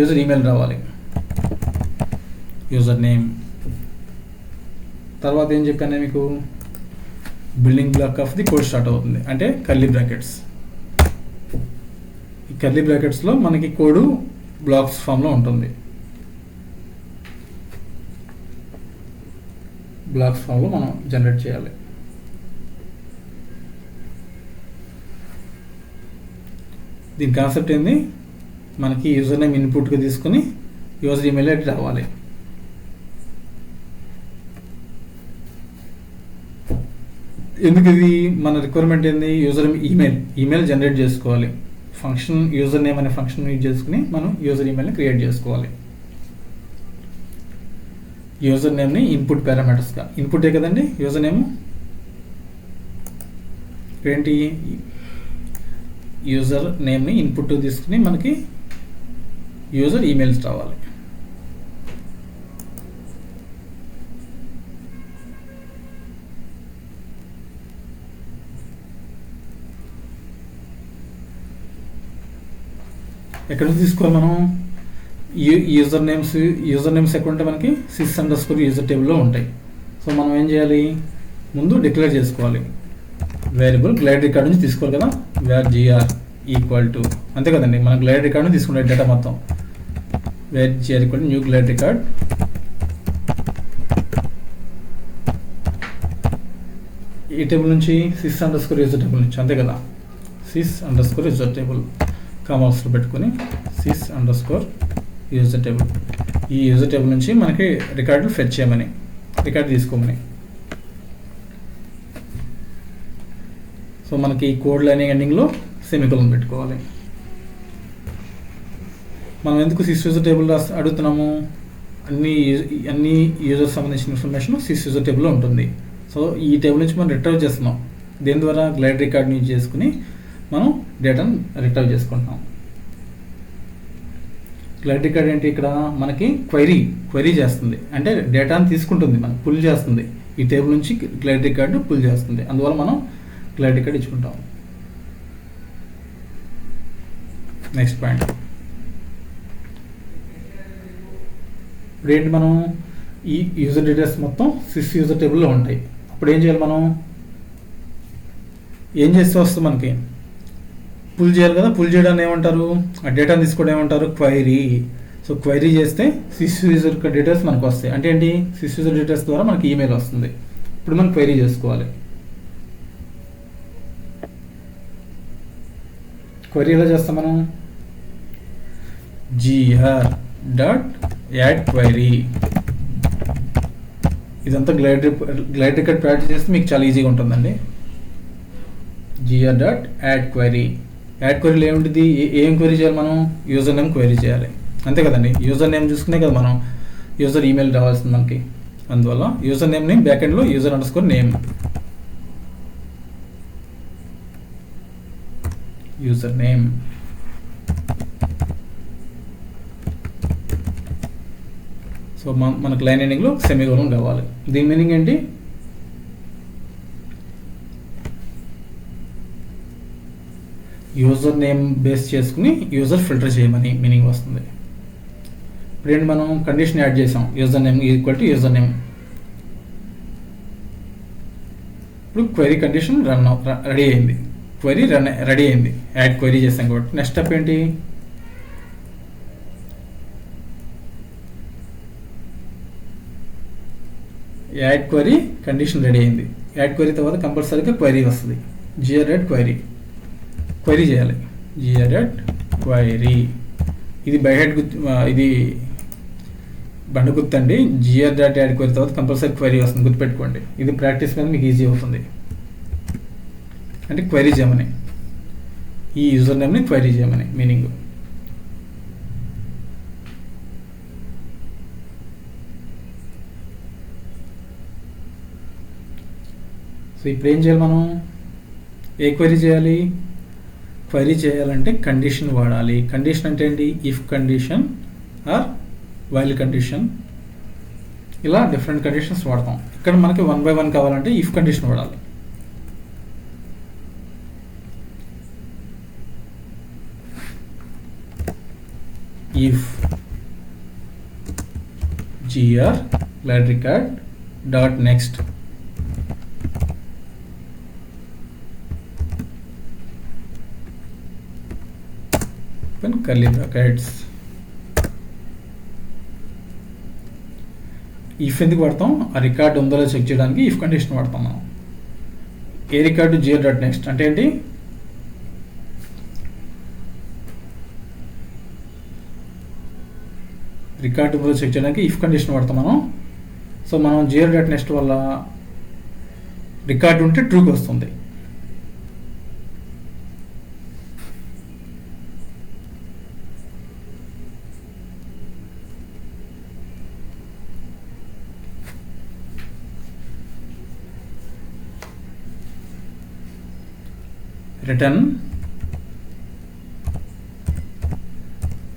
యూజర్ ఈమెయిల్ రావాలి. యూజర్ నేమ్ తర్వాత ఏం చెప్పాను మీకు, building black of the code start అవుతుంది, అంటే కర్లీ బ్రాకెట్స్. ఈ కర్లీ బ్రాకెట్స్లో మనకి కోడ్ బ్లాక్స్ ఫామ్లో ఉంటుంది. బ్లాక్స్ ఫామ్లో మనం జనరేట్ చేయాలి. దీని కాన్సెప్ట్ ఏంది, మనకి యూజర్ నేమ్ ఇన్పుట్గా తీసుకుని యూజర్ ఈమెయిల్ ఎట్ రావాలి. ఎందుకు ఇది మన రిక్వైర్మెంట్ ఏంది, యూజర్ ఈమెయిల్ జనరేట్ చేసుకోవాలి. ఫంక్షన్ యూజర్ నేమ్ అనే ఫంక్షన్ యూజ్ చేసుకుని మనం యూజర్ ఈమెయిల్ని క్రియేట్ చేసుకోవాలి. యూజర్ నేమ్ని ఇన్పుట్ పారామీటర్స్గా, ఇన్పుటే కదండి యూజర్ నేమ్. ఏంటి, యూజర్ నేమ్ని ఇన్పుట్ తీసుకుని మనకి యూజర్ ఈమెయిల్స్ రావాలి. ఎక్కడ నుంచి తీసుకోవాలి మనం, యూజర్ నేమ్స్ ఎక్కడ ఉంటే మనకి sys_ యూజర్ టేబుల్లో ఉంటాయి. సో మనం ఏం చేయాలి, ముందు డిక్లేర్ చేసుకోవాలి. వేరియబుల్ గ్లైడ్ రికార్డ్ నుంచి తీసుకోవాలి కదా, వేర్ gr ఈక్వల్ టు, అంతే కదండి, మన గ్లైడ్ రికార్డ్ నుంచి తీసుకుంటే డేటా మొత్తం. Where gr equal to new glide record. ఈ టేబుల్ నుంచి sys_ యూజర్ టేబుల్ నుంచి, అంతే కదా, sys_ యూజర్ టేబుల్ కామాక్స్లో పెట్టుకుని sys_ యూజర్ టేబుల్. ఈ యూజర్ టేబుల్ నుంచి మనకి రికార్డులు ఫెచ్ చేయమని, రికార్డు తీసుకోమని. సో మనకి ఈ కోడ్ లైన్ ఎండింగ్లో సెమికోలన్ పెట్టుకోవాలి. మనం ఎందుకు sys_ టేబుల్ అడుగుతున్నాము, అన్ని యూజర్ సంబంధించిన ఇన్ఫర్మేషన్ sys_ టేబుల్లో ఉంటుంది. సో ఈ టేబుల్ నుంచి మనం రిట్రైవ్ చేస్తున్నాం. దేని ద్వారా, గ్లైడ్ రికార్డ్ని యూజ్ చేసుకుని మనం డేటాను రిట్రైవ్ చేసుకుంటున్నాం. గ్లైడ్ రికార్డ్ ఏంటి, ఇక్కడ మనకి క్వైరీ చేస్తుంది, అంటే డేటాను తీసుకుంటుంది, మనం పుల్ చేస్తుంది. ఈ టేబుల్ నుంచి గ్లైడ్ రికార్డు పుల్ చేస్తుంది, అందువల్ల మనం గ్లైడ్ రికార్డ్ ఇచ్చుకుంటాం. నెక్స్ట్ పాయింట్, ఇప్పుడు ఏంటి, మనం ఈ యూజర్ డీటెయిల్స్ మొత్తం sys యూజర్ టేబుల్లో ఉంటాయి. అప్పుడు ఏం చేయాలి, మనం ఏం చేస్తే వస్తుంది, మనకి పుల్ చేయాలి కదా. పుల్ చేయడాన్ని ఏమంటారు, ఆ డేటాను తీసుకోవడం ఏమంటారు, క్వైరీ. సో క్వైరీ చేస్తే sys యూజర్ డీటెయిల్స్ మనకు వస్తాయి. అంటే ఏంటి, sys యూజర్ డీటెయిల్స్ ద్వారా మనకి ఈమెయిల్ వస్తుంది. ఇప్పుడు మనం క్వైరీ చేసుకోవాలి. క్వైరీ ఎలా చేస్తాం మనం, gr.add query. ఇదంతా గ్లైడ్ రికార్డ్ ప్రాక్టీస్ చేస్తే మీకు చాలా ఈజీగా ఉంటుందండి. gr.add query. యాడ్ క్వెరీలో ఏముంటుంది, ఏం క్వెరీ చేయాలి, మనం యూజర్ నేమ్ క్వెరీ చేయాలి, అంతే కదండి. యూజర్ నేమ్ చూసుకునే కదా మనం యూజర్ ఈమెయిల్ రావాల్సింది మనకి. అందువల్ల యూజర్ నేమ్ని బ్యాక్ ఎండ్లో యూజర్_నేమ్, యూజర్ నేమ్. సో మనకు లైన్ ఎండింగ్లో సెమీకోలన్ కావాలి. దీని మీనింగ్ ఏంటి, యూజర్ నేమ్ బేస్ చేసుకుని యూజర్ ఫిల్టర్ చేయమని మీనింగ్ వస్తుంది. ఇప్పుడు ఏంటి, మనం కండిషన్ యాడ్ చేసాం, user name equal to user name. ఇప్పుడు క్వైరీ కండిషన్ రెడీ అయింది, క్వైరీ రెడీ అయింది, యాడ్ క్వైరీ చేసాం కాబట్టి. నెక్స్ట్ స్టెప్ ఏంటి, యాడ్ క్వైరీ కండిషన్ రెడీ అయింది. యాడ్ క్వైరీ తర్వాత కంపల్సరీగా క్వైరీ వస్తుంది. జిఆర్ డాట్ క్వైరీ చేయాలి. జిఆర్ డాట్ క్వైరీ ఇది బై హెడ్ ఇది బండ గుర్తండి. జిఆర్ డాట్ యాడ్ క్వైరీ తర్వాత కంపల్సరీ క్వైరీ వస్తుంది, గుర్తుపెట్టుకోండి. ఇది ప్రాక్టీస్ మీద మీకు ఈజీ అవుతుంది. అంటే క్వైరీ చేయమని, ఈ యూజర్ నేమ్ని క్వైరీ చేయమని మీనింగ్. సో ఇప్పుడు ఏం చేయాలి మనం? ఏ క్వైరీ చేయాలి? క్వైరీ చేయాలంటే కండిషన్ వాడాలి. కండిషన్ అంటే ఏంటి? If condition or while condition, ఇలా డిఫరెంట్ కండిషన్స్ వాడతాం. ఇక్కడ మనకి 1 by 1 కావాలంటే ఇఫ్ కండిషన్ వాడాలి. If gr let record dot next open curly brackets. If ఎందుకు వాడతాం? ఆ రికార్డు ఉందో చెక్ చేయడానికి ఇఫ్ కండిషన్ వాడతాం మనం. ఏ రికార్డు? జిఆర్ డాట్ నెక్స్ట్ అంటే ఏంటి? రికార్డు ఉందో చెక్ చేయడానికి ఇఫ్ కండిషన్ వాడతాం మనం. సో మనం జిఆర్ డాట్ నెక్స్ట్ వల్ల రికార్డు ఉంటే ట్రూకి వస్తుంది. రిటర్న్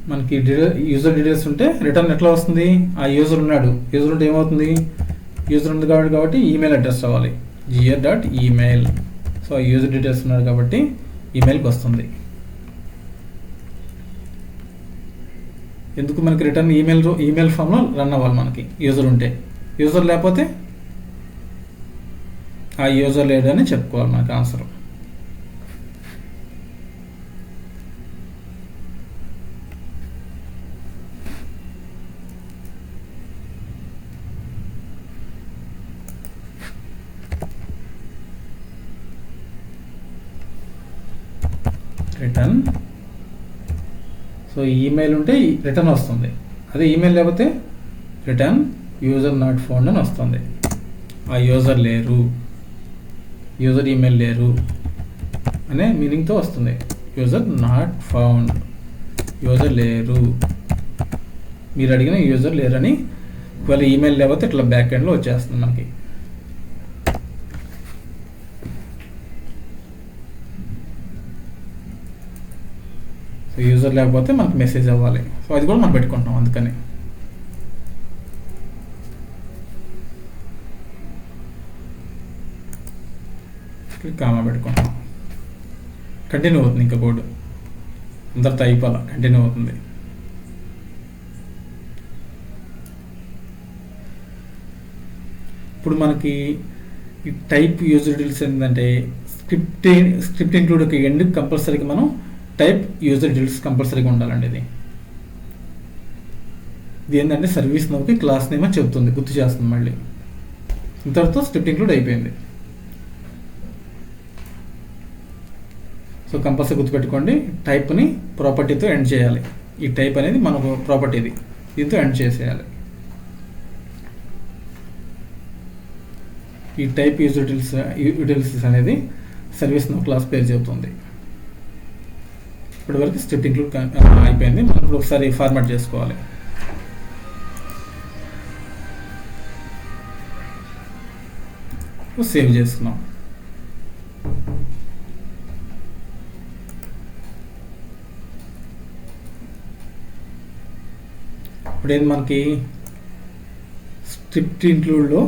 మనకి యూజర్ డీటెయిల్స్ ఉంటే రిటర్న్ ఎట్లా వస్తుంది? ఆ యూజర్ ఉన్నాడు, యూజర్ ఉంటే ఏమవుతుంది? యూజర్ ఉంది కాబట్టి ఈమెయిల్ అడ్రస్ రావాలి. GR dot email. సో ఆ యూజర్ డీటెయిల్స్ ఉన్నాడు కాబట్టి ఈమెయిల్కి వస్తుంది. ఎందుకు మనకి రిటర్న్? ఈమెయిల్ ఫామ్లో రన్ అవ్వాలి మనకి యూజర్ ఉంటే. యూజర్ లేకపోతే ఆ యూజర్ లేడని చెప్పుకోవాలి మనకి ఆన్సర్. రిటర్న్. సో ఈమెయిల్ ఉంటే రిటర్న్ వస్తుంది. అదే ఈమెయిల్ లేకపోతే రిటర్న్ యూజర్ నాట్ ఫౌండ్ అని వస్తుంది. ఆ యూజర్ లేరు, యూజర్ ఈమెయిల్ లేరు అనే మీనింగ్తో వస్తుంది. యూజర్ నాట్ ఫౌండ్, యూజర్ లేరు, మీరు అడిగిన యూజర్ లేరని. ఒకవేళ ఈమెయిల్ లేకపోతే ఇట్లా బ్యాక్ ఎండ్లో వచ్చేస్తుంది మనకి. యూజర్ లేకపోతే మనకు మెసేజ్ అవ్వాలి. సో అది కూడా మనం పెట్టుకుంటాం. అందుకని కామా పెట్టుకుంటాం. కంటిన్యూ అవుతుంది. ఇంకా కోడ్ అందరితో అయిపోవాలా, కంటిన్యూ అవుతుంది. ఇప్పుడు మనకి ఈ టైప్ యూజర్ డీటెయిల్స్ ఏంటంటే స్క్రిప్ట్ ఇంక్లూడ్ ఒక ఎండ్ కంపల్సరీగా మనం టైప్ యూజర్ డీటెయిల్స్ కంపల్సరీగా ఉండాలండి. ఇది ఏంటంటే సర్వీస్ నౌకి క్లాస్ నేమ్ చెప్తుంది, గుర్తు చేస్తుంది మళ్ళీ. ఇంతటితో స్క్రిప్ట్ ఇంక్లూడ్ అయిపోయింది. సో కంపల్సరీ గుర్తుపెట్టుకోండి, టైప్ని ప్రాపర్టీతో ఎండ్ చేయాలి. ఈ టైప్ అనేది మనకు ప్రాపర్టీది, దీంతో ఎండ్ చేసేయాలి. ఈ టైప్ యూజర్ యూటిలిటీస్ అనేది సర్వీస్ నౌ క్లాస్ పేరు చెబుతుంది. ఇప్పటి వరకు స్క్రిప్ట్ ఇంక్లూడ్ అయిపోయింది. మనం ఇప్పుడు ఒకసారి ఫార్మాట్ చేసుకోవాలి. సేవ్ చేసుకున్నాం. ఇప్పుడు ఏంటి మనకి స్క్రిప్ట్ ఇంక్లూడ్లో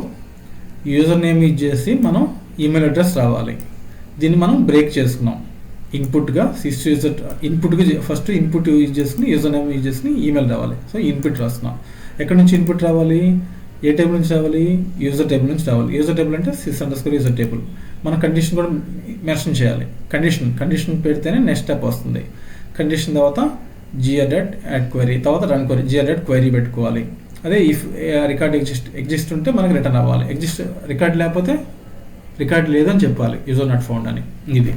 యూజర్ నేమ్ యూజ్ చేసి మనం ఈమెయిల్ అడ్రస్ రావాలి. దీన్ని మనం బ్రేక్ చేసుకున్నాం. ఇన్పుట్గా ఇన్పుట్గా ఫస్ట్ ఇన్పుట్ యూజ్ చేసుకుని యూజర్ నేమ్ యూజ్ చేసుకుని ఈమెయిల్ రావాలి. సో ఇన్పుట్ రాస్తున్నాం. ఎక్కడి నుంచి ఇన్పుట్ రావాలి? ఏ టేబుల్ నుంచి రావాలి? యూజర్ టేబుల్ నుంచి రావాలి. యూజర్ టేబుల్ అంటే sys_యూజర్ టేబుల్. మన కండిషన్ కూడా మెన్షన్ చేయాలి. కండిషన్ పెడితేనే నెక్స్ట్ స్టెప్ వస్తుంది. కండిషన్ తర్వాత జిఆర్ డాట్ యాడ్ క్వైరీ, తర్వాత run query, GR dot query పెట్టుకోవాలి. అదే ఇఫ్ రికార్డ్ ఎగ్జిస్ట్ ఉంటే మనకి రిటర్న్ అవ్వాలి. రికార్డ్ లేకపోతే రికార్డ్ లేదని చెప్పాలి, యూజర్ నాట్ ఫౌండ్ అని. ఇది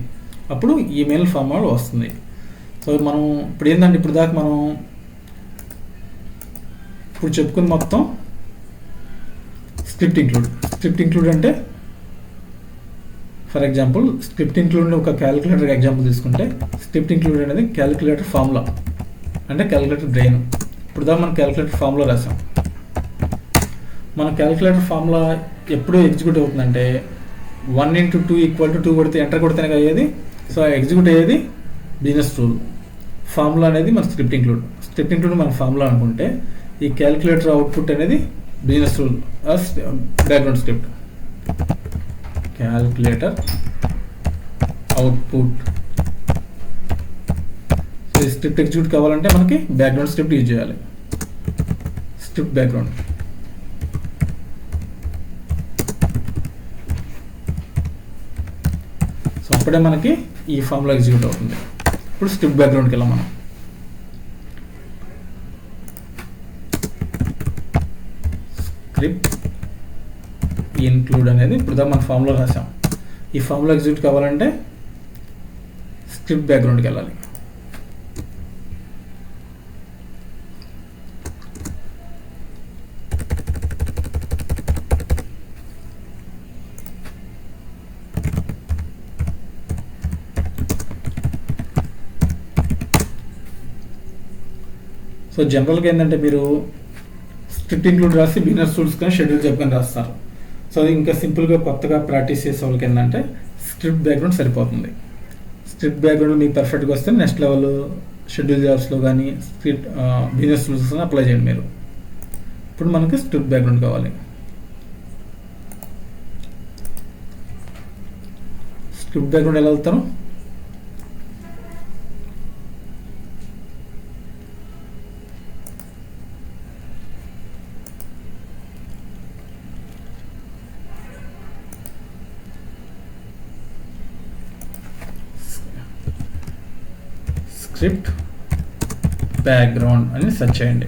అప్పుడు ఈమెయిల్ ఫార్మాట్ వస్తుంది. సో మనం ఇప్పుడు ఏంటంటే ఇప్పుడు దాకా మనం ఇప్పుడు చెప్పుకుని మొత్తం స్క్రిప్ట్ ఇంక్లూడ్ అంటే ఫర్ ఎగ్జాంపుల్ స్క్రిప్ట్ ఇంక్లూడ్ ఒక క్యాలిక్యులేటర్ ఎగ్జాంపుల్ తీసుకుంటే స్క్రిప్ట్ ఇంక్లూడ్ అనేది క్యాలిక్యులేటర్ ఫార్ములా అంటే క్యాలిక్యులేటర్ బ్రెయిన్. ఇప్పుడు దాకా మనం క్యాలిక్యులేటర్ ఫార్ములా రాసాం. మన క్యాలిక్యులేటర్ ఫార్ములా ఎప్పుడు ఎగ్జిక్యూట్ అవుతుందంటే 1 × 2 = 2 కొడితే ఎంటర్ కొడితేనే అయ్యేది. సో ఎగ్జిక్యూట్ అయ్యేది బిజినెస్ రూల్. ఫార్ములా అనేది మన స్క్రిప్ట్ ఇంక్లూడ్ మన ఫార్ములా అనుకుంటే ఈ క్యాలిక్యులేటర్ అవుట్పుట్ అనేది business rule background script. Calculator output. So ఈ స్క్రిప్ట్ ఎగ్జిక్యూట్ కావాలంటే మనకి బ్యాక్గ్రౌండ్ స్క్రిప్ట్ యూజ్ చేయాలి. Script background. సో అప్పుడే మనకి ఈ ఫార్ములా ఎగ్జిక్యూట్ అవుతుంది. ఇప్పుడు స్క్రిప్ట్ బ్యాక్గ్రౌండ్కి వెళ్ళాం మనం. స్క్రిప్ట్ ఇంక్లూడ్ అనేది ఇప్పుడు మన ఫార్ములా రాసాం. ఈ ఫార్ములా ఎగ్జిక్యూట్ కావాలంటే స్క్రిప్ట్ బ్యాక్గ్రౌండ్కి వెళ్ళాలి. సో జనరల్గా ఏంటంటే మీరు స్క్రిప్ట్ ఇంక్లూడ్ రాసి బిజినెస్ రూల్స్ కానీ షెడ్యూల్ చెప్పుకొని రాస్తారు. సో ఇంకా సింపుల్గా కొత్తగా ప్రాక్టీస్ చేసే వాళ్ళకి ఏంటంటే స్క్రిప్ట్ బ్యాక్గ్రౌండ్ సరిపోతుంది. స్క్రిప్ట్ బ్యాక్గ్రౌండ్ మీకు పర్ఫెక్ట్గా వస్తే నెక్స్ట్ లెవెల్ షెడ్యూల్ జాబ్స్లో కానీ స్క్రిప్ట్ బిజినెస్ రూల్స్ కానీ అప్లై చేయండి మీరు. ఇప్పుడు మనకి స్క్రిప్ట్ బ్యాక్గ్రౌండ్ కావాలి. స్క్రిప్ట్ బ్యాక్గ్రౌండ్ ఎలా వెళ్తారు? స్క్రిప్ట్ బ్యాక్గ్రౌండ్ అని సెర్చ్ చేయండి.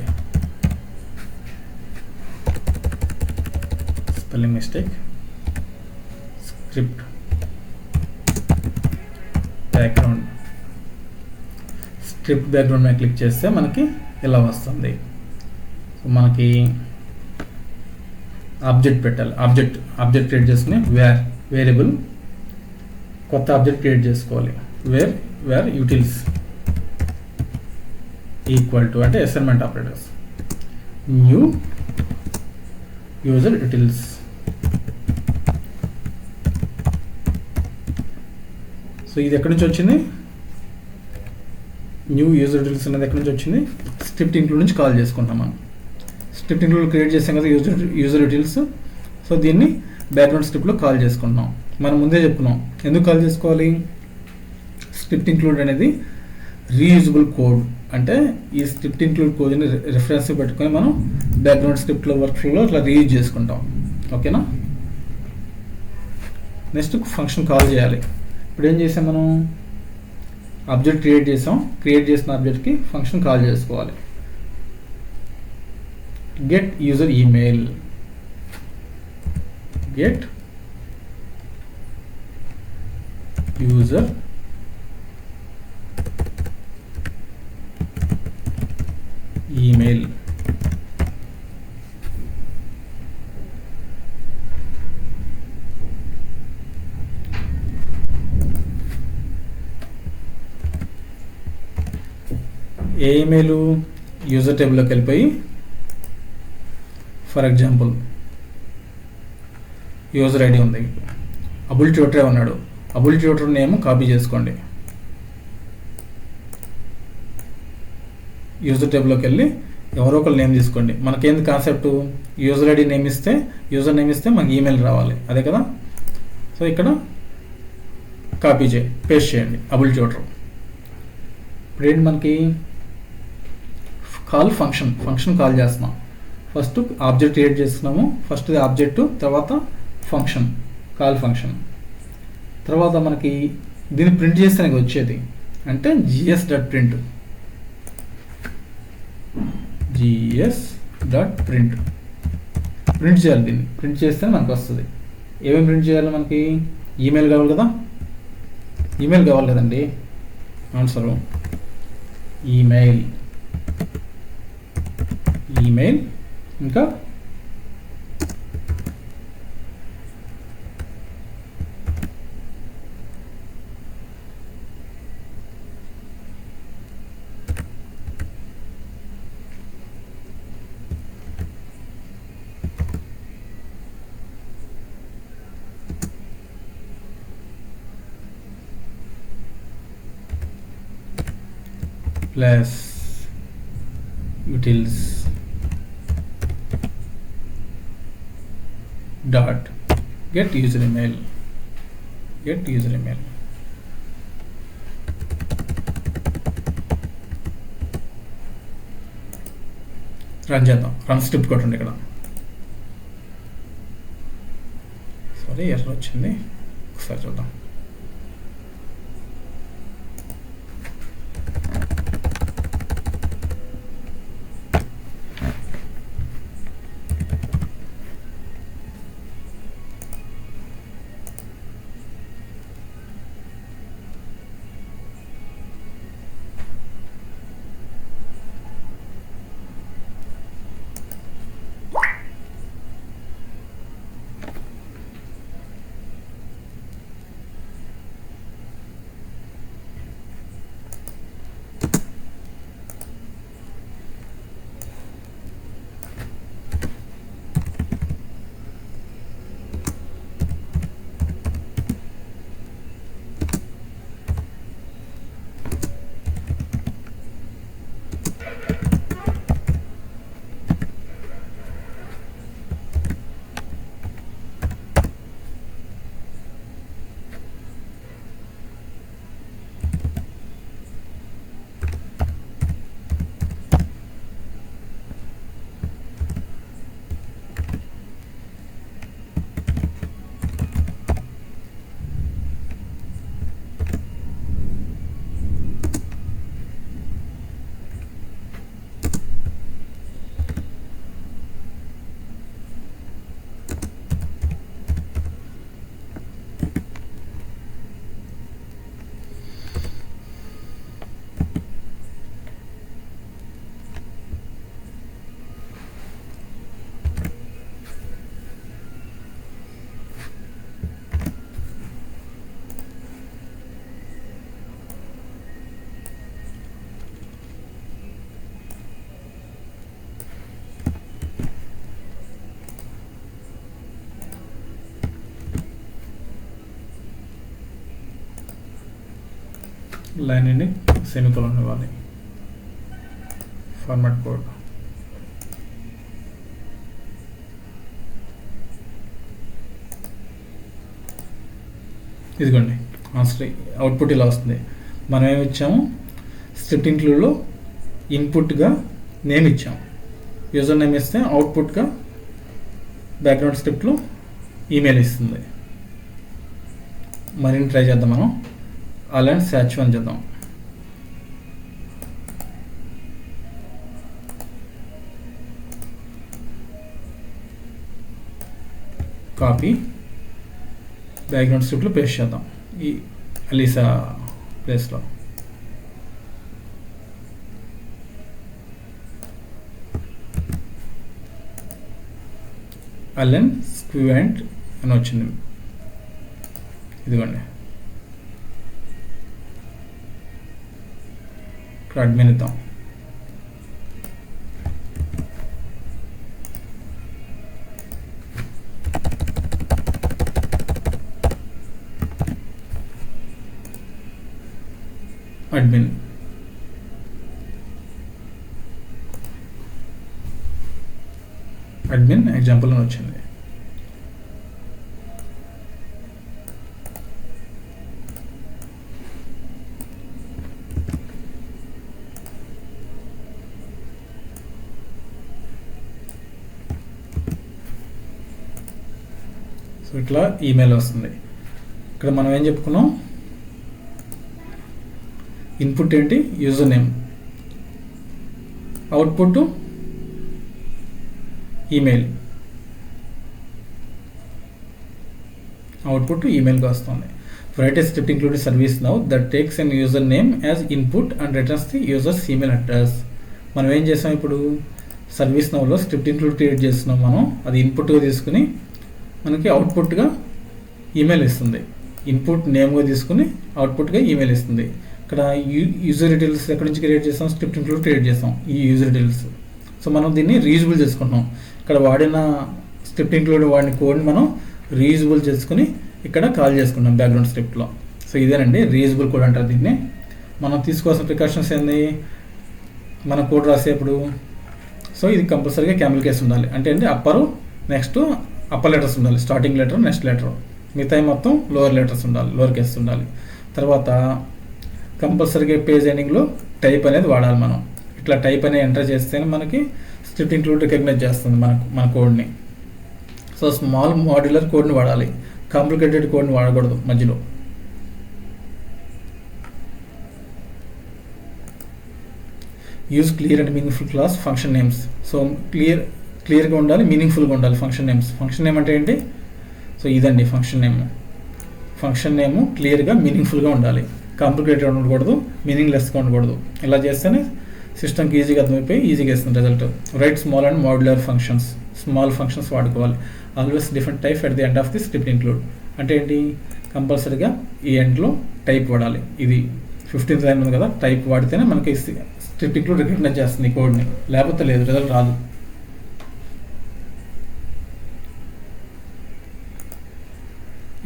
Spelling mistake. Script background. Script background మీద క్లిక్ చేస్తే మనకి ఇలా వస్తుంది. సో మనకి ఆబ్జెక్ట్ పెట్టాలి. ఆబ్జెక్ట్ క్రియేట్ చేసుకుని వేరియబుల్ కొత్త ఆబ్జెక్ట్ క్రియేట్ చేసుకోవాలి. వేర్ యూటిల్స్ ఈక్వల్ టు అంటే assignment operators. New user యూటిల్స్. So ఇది ఎక్కడి నుంచి వచ్చింది? న్యూ యూజర్ యూటిల్స్ అనేది ఎక్కడి నుంచి వచ్చింది? స్క్రిప్ట్ ఇంక్లూడ్ నుంచి కాల్ చేసుకుంటాం మనం. స్క్రిప్ట్ ఇంక్లూడ్ క్రియేట్ చేసాం కదా యూజర్ యూటిల్స్. సో దీన్ని బ్యాక్గ్రౌండ్ స్క్రిప్ట్లో కాల్ చేసుకుంటున్నాం. మనం ముందే చెప్పుకున్నాం ఎందుకు కాల్ చేసుకోవాలి. స్క్రిప్ట్ ఇంక్లూడ్ అనేది రీయూజబుల్ కోడ్. అంటే ఈ స్క్రిప్ట్ ఇంక్లూడ్ కోడ్ని రెఫరెన్స్ పెట్టుకొని మనం బ్యాక్గ్రౌండ్ స్క్రిప్ట్లో వర్క్ఫ్లోలో అట్లా రీయూజ్ చేసుకుంటాం. ఓకేనా? నెక్స్ట్ ఫంక్షన్ కాల్ చేయాలి. ఇప్పుడు ఏం చేసాం మనం? ఆబ్జెక్ట్ క్రియేట్ చేసాం. క్రియేట్ చేసిన ఆబ్జెక్ట్కి ఫంక్షన్ కాల్ చేసుకోవాలి. Get user email. Get user email. ఏ ఈమెయిల్? యూజర్ టేబుల్లోకి వెళ్ళిపోయి ఫర్ ఎగ్జాంపుల్ యూజర్ ఐడి ఉంది, అబుల్ ట్యూటర్ ఉన్నాడు. అబుల్ ట్యూటర్ నేమ్ కాపీ చేసుకోండి. యూజర్ టేబుల్లోకి వెళ్ళి ఎవరో ఒకరు నేమ్ తీసుకోండి. మనకేంది కాన్సెప్ట్? యూజర్ ఐడి నేమ్ ఇస్తే మనకి ఈమెయిల్ రావాలి, అదే కదా. సో ఇక్కడ కాపీ పేస్ట్ చేయండి అబుల్ ట్యూటర్. ఇప్పుడు ఏంటి మనకి కాల్ ఫంక్షన్ కాల్ చేస్తున్నాం. ఫస్ట్ ఆబ్జెక్ట్ క్రియేట్ చేస్తున్నాము. ఫస్ట్ ఆబ్జెక్ట్, తర్వాత ఫంక్షన్, కాల్ ఫంక్షన్. తర్వాత మనకి దీన్ని ప్రింట్ చేస్తే వచ్చేది అంటే gs.print. gs.print ప్రింట్ చేయాలి. దీన్ని ప్రింట్ చేస్తే మనకు వస్తుంది. ఏమేమి ప్రింట్ చేయాలి మనకి? ఈమెయిల్ కావాలి కదా, ఈమెయిల్ కావాలి కదండి. ఆన్సరు ఈమెయిల్, ఈమెయిల్ ఇంకా plus utils dot get user email, get user email. Run చేద్దాం. రన్ స్క్రిప్ట్ కొట్టండి ఇక్కడ. సారీ ఎర్రర్ వచ్చింది, ఒకసారి చూద్దాం. లైన్ అండి, సెమికోలన్ ఇవ్వాలి. ఫార్మాట్ కోడ్ ఇదిగోండి. ఆన్సర్ అవుట్పుట్ ఇలా వస్తుంది. మనం ఏమి ఇచ్చాము? స్క్రిప్ట్ ఇంక్లూడ్లో ఇన్పుట్గా నేమ్ ఇచ్చాము. యూజర్ నేమ్ ఇస్తే అవుట్పుట్గా బ్యాక్గ్రౌండ్ స్క్రిప్ట్లో ఈమెయిల్ ఇస్తుంది. మరిన్ని ట్రై చేద్దాం మనం. అలాంటి సెర్చ్ వన్ చేద్దాం. కాపీ బ్యాక్గ్రౌండ్ స్క్రిప్ట్లో పేస్ట్ చేద్దాం ఈ అలీసా ప్లేస్లో. అలెన్ స్క్వివెంట్ అని వచ్చింది. ఇదిగోండి, అడ్మిన్ ఇద్దాం. అడ్మిన్ అడ్మిన్ ఎగ్జాంపుల్ అని వచ్చింది. సో ఇట్లా ఈమెయిల్ వస్తుంది. ఇక్కడ మనం ఏం చెప్పుకున్నాం? ఇన్పుట్ ఏంటి? User name. Output email. Output ఈమెయిల్గా వస్తుంది. Right a script include service now that takes an user name as input and returns the user's email address. మనం ఏం చేసాం ఇప్పుడు సర్వీస్ నౌలో స్క్రిప్ట్ ఇంక్లూడ్ క్రియేట్ చేస్తున్నాం మనం. అది ఇన్పుట్గా తీసుకుని మనకి అవుట్పుట్గా ఈమెయిల్ ఇస్తుంది. ఇన్పుట్ నేమ్గా తీసుకుని అవుట్పుట్గా ఈమెయిల్ ఇస్తుంది. ఇక్కడ యూజర్ డీటెయిల్స్ ఎక్కడి నుంచి క్రియేట్ చేస్తాం, స్క్రిప్ట్ ఇంక్లూడ్ క్రియేట్ చేస్తాం ఈ యూజర్ డీటెయిల్స్. సో మనం దీన్ని రీయూజబుల్ చేసుకుంటున్నాం. ఇక్కడ వాడిన స్క్రిప్ట్ ఇంక్లూడ్ వాడిన కోడ్ని మనం రీయూజబుల్ చేసుకుని ఇక్కడ కాల్ చేసుకుంటాం బ్యాక్గ్రౌండ్ స్క్రిప్ట్లో. సో ఇదేనండి రీయూజబుల్ కోడ్ అంటారు దీన్ని. మనం తీసుకోవాల్సిన ప్రికాషన్స్ ఏంది, మన కోడ్ రాసేప్పుడు సో ఇది కంపల్సరీగా క్యామెల్ కేస్ ఉండాలి. అంటే ఏంటి అప్పరు నెక్స్ట్ అప్పర్ లెటర్స్ ఉండాలి, స్టార్టింగ్ లెటర్ నెక్స్ట్ లెటర్, మిగతా మొత్తం లోవర్ లెటర్స్ ఉండాలి, లోవర్ కేస్ ఉండాలి. తర్వాత కంపల్సరీగా పేజ్ ఎండింగ్లో టైప్ అనేది వాడాలి. మనం ఇట్లా టైప్ అనేది ఎంటర్ చేస్తేనే మనకి స్క్రిప్ట్ ఇంక్లూడ్ రికగ్నైజ్ చేస్తుంది మన కోడ్ని. సో స్మాల్ మాడ్యులర్ కోడ్ని వాడాలి, కాంప్లికేటెడ్ కోడ్ని వాడకూడదు మధ్యలో. Use clear and meaningful class function names. So క్లియర్గా ఉండాలి, మీనింగ్ఫుల్గా ఉండాలి ఫంక్షన్ నేమ్స్. ఫంక్షన్ నేమ్ అంటే ఏంటి, సో ఇదండి ఫంక్షన్ నేమ్. ఫంక్షన్ నేమ్ క్లియర్గా మీనింగ్ఫుల్గా ఉండాలి, కాంప్లికేటెడ్ ఉండకూడదు, మీనింగ్లెస్గా ఉండకూడదు. ఇలా చేస్తేనే సిస్టమ్కి ఈజీగా అర్థమైపోయి ఈజీగా ఇస్తుంది result. Right small and modular functions. Small functions వాడుకోవాలి. Always different type at the end of the script include. అంటే ఏంటి, కంపల్సరీగా ఈ ఎండ్లో టైప్ వాడాలి. ఇది 15th లైన్ ఉంది కదా, టైప్ వాడితేనే మనకి స్క్రిప్ట్ ఇంక్లూడ్ రికగ్నైజ్ చేస్తుంది ఈ కోడ్ని, లేకపోతే లేదు, రిజల్ట్ రాదు.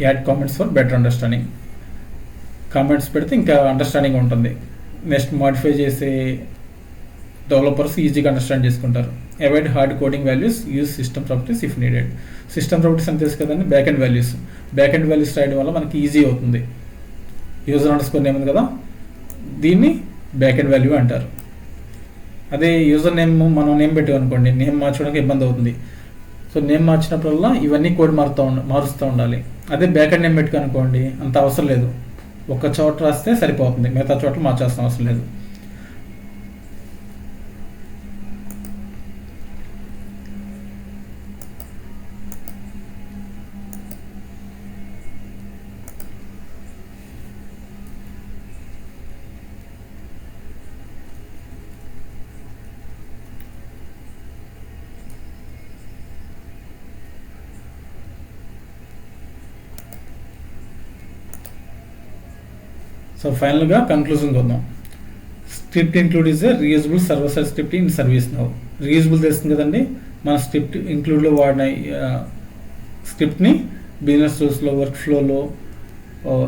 Add comments for better understanding. Comments పెడితే ఇంకా అండర్స్టాండింగ్ ఉంటుంది. నెక్స్ట్ మాడిఫై చేసే డెవలపర్స్ ఈజీగా అండర్స్టాండ్ చేసుకుంటారు. Avoid hard coding values, use system properties if needed. System properties అని తెలుసు కదండి, back and values. Back and values రాయడం వల్ల మనకి ఈజీ అవుతుంది. యూజర్ అండర్స్కోర్ నేమ్ ఉంది కదా, దీన్ని బ్యాక్ అండ్ వాల్యూ అంటారు. అదే యూజర్ నేమ్ మనం నేమ్ పెట్టామనుకోండి, నేమ్ మార్చడానికి ఇబ్బంది అవుతుంది. సో నేమ్ మార్చినప్పుడల్లా ఇవన్నీ కోడ్ మారుస్తూ ఉండాలి. అదే బ్యాక్ అండ్ నేమ్ పెట్టుకోనుకోండి, అంత అవసరం లేదు, ఒక్క చోట రాస్తే సరిపోతుంది, మిగతా చోట్ల మార్చాల్సిన అవసరం లేదు. సో ఫైనల్గా కంక్లూజన్ వద్దాం. Script include is a reusable server side script in service now. Reusable తెలుస్తుంది కదండి, మన స్క్రిప్ట్ ఇంక్లూడ్లో వాడిన స్క్రిప్ట్ని బిజినెస్ టూల్స్లో, వర్క్ ఫ్లోలో,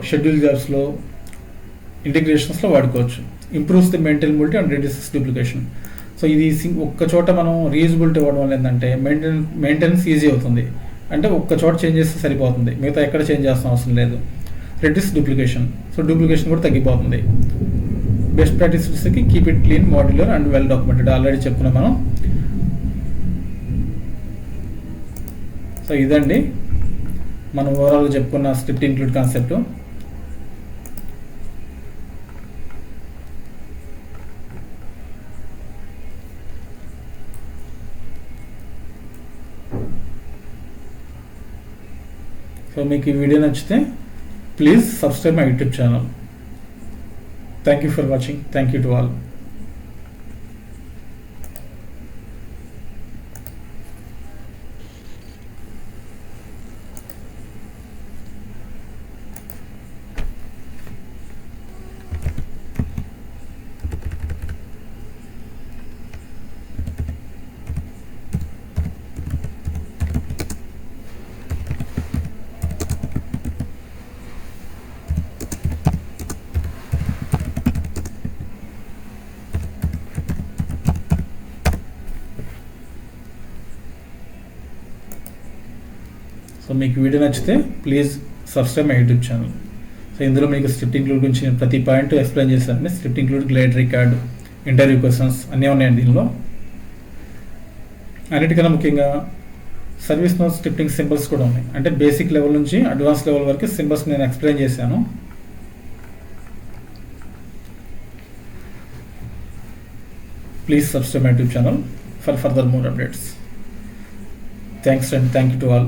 షెడ్యూల్ జాబ్స్లో, ఇంటిగ్రేషన్స్లో వాడుకోవచ్చు. Improves the maintainability and reduces duplication. So ఇది ఒక్క చోట మనం రీయూజబిలిటీ ఇవ్వడం వల్ల ఏంటంటే మెయింటెనెన్స్ ఈజీ అవుతుంది. అంటే ఒక్క చోట చేంజ్ చేస్తే సరిపోతుంది, మిగతా ఎక్కడ చేంజ్ చేయాల్సిన అవసరం లేదు. రెడ్యూస్ డూప్లికేషన్, సో డూప్లికేషన్ కూడా తగ్గిపోతుంది. బెస్ట్ ప్రాక్టీసెస్కి keep it clean, modular and well documented. Already చెప్పుకున్నాం మనం. సో ఇదండి మనం ఓవరాల్గా చెప్పుకున్న స్క్రిప్ట్ ఇంక్లూడ్ కాన్సెప్ట్. సో మీకు ఈ వీడియో నచ్చితే please subscribe my YouTube channel. Thank you for watching. Thank you to all. So మీకు వీడియో నచ్చితే please subscribe my YouTube channel. So ఇందులో మీకు స్క్రిప్ట్ ఇంక్లూడ్ గురించి నేను ప్రతి పాయింట్ ఎక్స్ప్లెయిన్ చేశాను. Script include, glide record, interview questions అన్నీ ఉన్నాయండి దీనిలో. అన్నిటికన్నా ముఖ్యంగా సర్వీస్ నో స్క్రిప్టింగ్ సింబల్స్ కూడా ఉన్నాయి. అంటే బేసిక్ లెవెల్ నుంచి అడ్వాన్స్ లెవెల్ వరకు సింబల్స్ నేను ఎక్స్ప్లెయిన్ చేశాను. Please subscribe my YouTube channel for further more updates. Thanks and thank you to all.